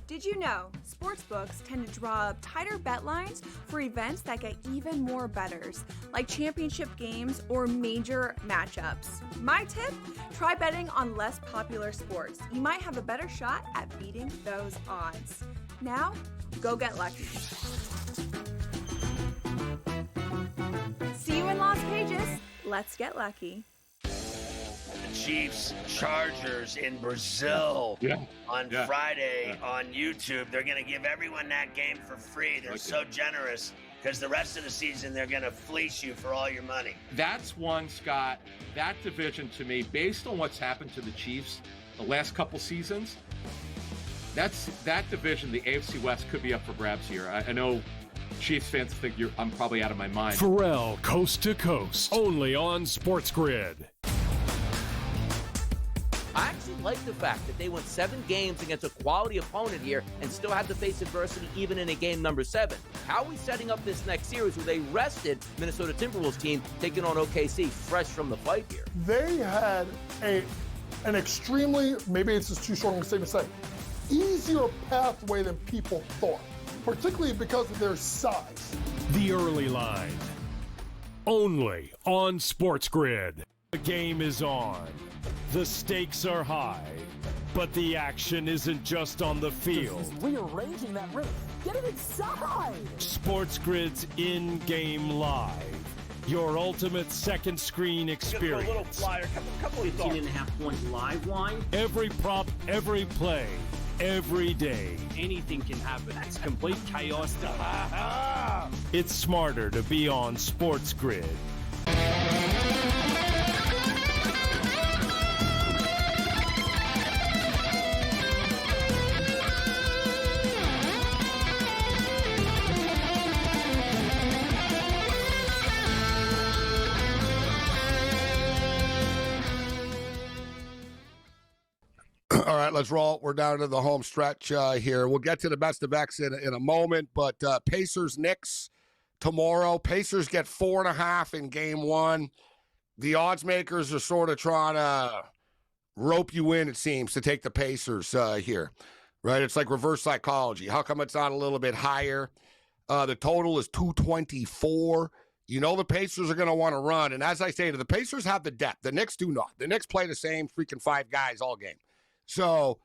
Did you know sportsbooks tend to draw up tighter bet lines for events that get even more bettors, like championship games or major matchups? My tip? Try betting on less popular sports. You might have a better shot at beating those odds. Now, go get lucky. See you in Las Vegas. Let's get lucky. The Chiefs Chargers in Brazil on Friday on YouTube. They're going to give everyone that game for free. They're so generous because the rest of the season they're going to fleece you for all your money. That's one, Scott. That division to me, based on what's happened to the Chiefs the last couple seasons, that division, the AFC West, could be up for grabs here. I know Chiefs fans think I'm probably out of my mind. Pharrell, coast to coast, only on SportsGrid. I actually like the fact that they went 7 games against a quality opponent here and still had to face adversity even in a game number 7. How are we setting up this next series where they rested Minnesota Timberwolves team taking on OKC fresh from the fight here? They had an extremely, maybe it's just too short of a statement to say, easier pathway than people thought, particularly because of their size. The early line, only on SportsGrid. The game is on. The stakes are high, but the action isn't just on the field. He's rearranging that roof. Get it inside! SportsGrid's in-game live. Your ultimate second screen experience. A little flyer, couple of 18.5-point live line. Every prop, every play, every day. Anything can happen. That's complete chaos. It's smarter to be on SportsGrid. right, let's roll. We're down to the home stretch here. We'll get to the best of X in a moment, but Pacers Knicks tomorrow. Pacers get 4.5 in game one. The odds makers are sort of trying to rope you in, it seems, to take the Pacers here, right? It's like reverse psychology. How come it's not a little bit higher? The total is 224. You know the Pacers are going to want to run, and as I say, the Pacers have the depth. The Knicks do not. The Knicks play the same freaking 5 guys all game. So,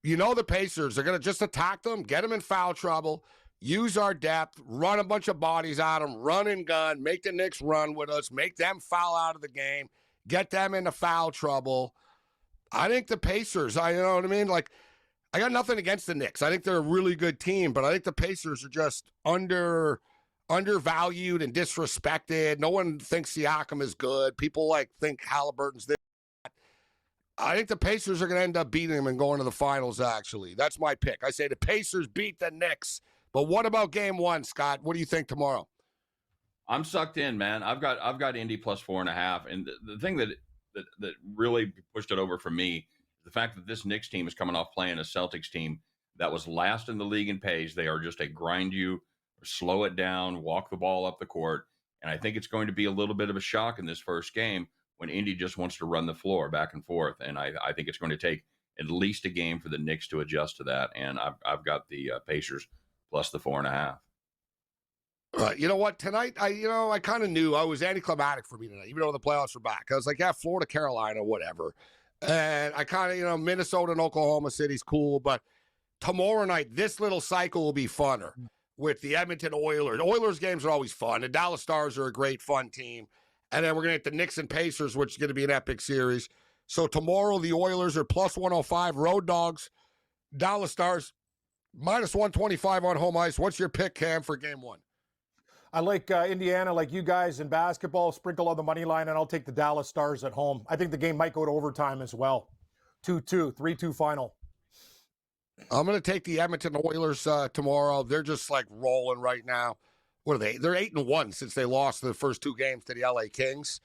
you know the Pacers are going to just attack them, get them in foul trouble, use our depth, run a bunch of bodies at them, run and gun, make the Knicks run with us, make them foul out of the game, get them into foul trouble. I think the Pacers, you know what I mean? Like, I got nothing against the Knicks. I think they're a really good team, but I think the Pacers are just undervalued and disrespected. No one thinks Siakam is good. People think Halliburton's there. I think the Pacers are going to end up beating them and going to the finals, actually. That's my pick. I say the Pacers beat the Knicks. But what about game one, Scott? What do you think tomorrow? I'm sucked in, man. I've got Indy plus 4.5. And the thing that really pushed it over for me is the fact that this Knicks team is coming off playing a Celtics team that was last in the league in pace. They are just a grind you, slow it down, walk the ball up the court. And I think it's going to be a little bit of a shock in this first game when Indy just wants to run the floor back and forth. And I think it's going to take at least a game for the Knicks to adjust to that. And I've got the Pacers plus the 4.5. You know what? Tonight, I kind of knew I was anticlimactic for me tonight, even though the playoffs are back. I was like, yeah, Florida, Carolina, whatever. And I kind of, Minnesota and Oklahoma City's cool. But tomorrow night, this little cycle will be funner with the Edmonton Oilers. Oilers games are always fun. The Dallas Stars are a great, fun team. And then we're going to get the Knicks and Pacers, which is going to be an epic series. So tomorrow, the Oilers are plus 105, road dogs. Dallas Stars, minus 125 on home ice. What's your pick, Cam, for game one? I like Indiana, like you guys in basketball. Sprinkle on the money line, and I'll take the Dallas Stars at home. I think the game might go to overtime as well. 2-2, 3-2 final. I'm going to take the Edmonton Oilers tomorrow. They're just rolling right now. What are they? They're 8-1 since they lost the first 2 games to the LA Kings.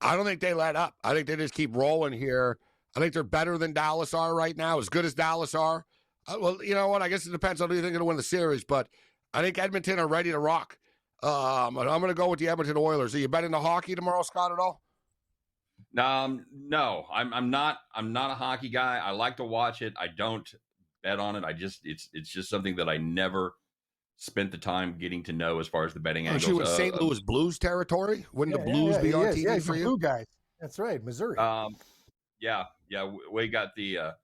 I don't think they let up. I think they just keep rolling here. I think they're better than Dallas are right now, as good as Dallas are. Well, you know what? I guess it depends on who you think is going to win the series, but I think Edmonton are ready to rock. I'm going to go with the Edmonton Oilers. Are you betting the hockey tomorrow, Scott, at all? No, I'm not a hockey guy. I like to watch it. I don't bet on it. It's just something that I never spent the time getting to know as far as the betting angles. Aren't you in St. Louis Blues territory? Wouldn't the Blues be on TV for you? Blue guys. That's right, Missouri. Yeah. We got the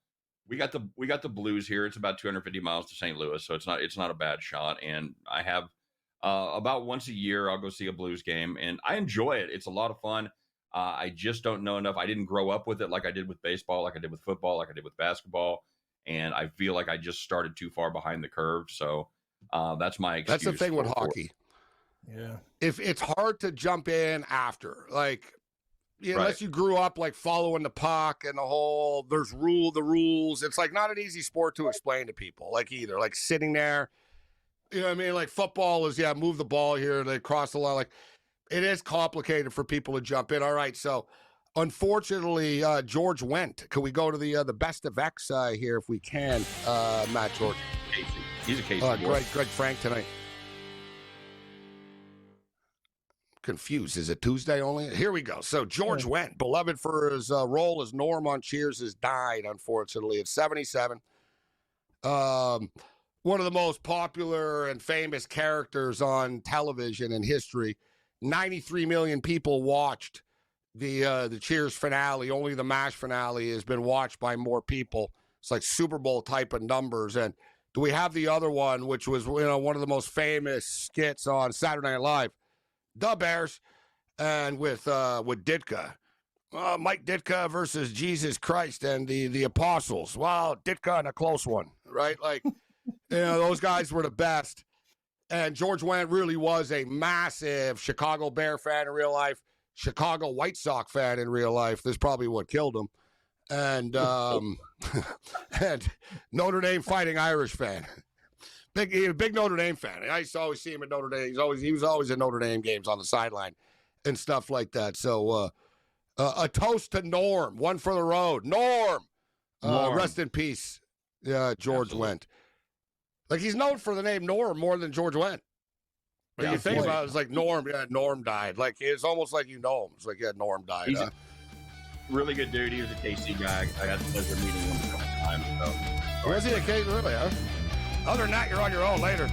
Blues here. It's about 250 miles to St. Louis, so it's not a bad shot. And I have about once a year I'll go see a Blues game, and I enjoy it. It's a lot of fun. I just don't know enough. I didn't grow up with it like I did with baseball, like I did with football, like I did with basketball, and I feel like I just started too far behind the curve. So that's my excuse. That's the thing with hockey. Yeah. If it's hard to jump in after, unless you grew up following the puck and the whole the rules. It's not an easy sport to explain to people. Either sitting there, you know what I mean? Football is move the ball here, they cross the line. It is complicated for people to jump in. All right, so unfortunately, George went. Can we go to the best of X here if we can, Matt George? He's a case. Greg Frank tonight. Confused. Is it Tuesday only? Here we go. So George went, beloved for his role as Norm on Cheers, has died, unfortunately, at 77. One of the most popular and famous characters on television in history. 93 million people watched the Cheers finale. Only the MASH finale has been watched by more people. It's Super Bowl type of numbers. And do we have the other one, which was one of the most famous skits on Saturday Night Live? The Bears, and with Ditka. Mike Ditka versus Jesus Christ and the apostles. Well, Ditka in a close one, right? Those guys were the best. And George Wendt really was a massive Chicago Bear fan in real life, Chicago White Sox fan in real life. That's probably what killed him. And and Notre Dame Fighting Irish fan. Big Notre Dame fan. I used to always see him at Notre Dame. He was always in Notre Dame games on the sideline and stuff like that. So a toast to Norm. One for the road. Norm. Rest in peace, George Wendt. Like, he's known for the name Norm more than George Wendt. Like, you think about it, it's like Norm. Yeah, Norm died. Like, it's almost like you know him. It's like, yeah, Norm died. He's a really good dude. He was a KC guy. I had the pleasure of meeting him a couple times. So. Was he a KC? Really, huh? Other than that, you're on your own later.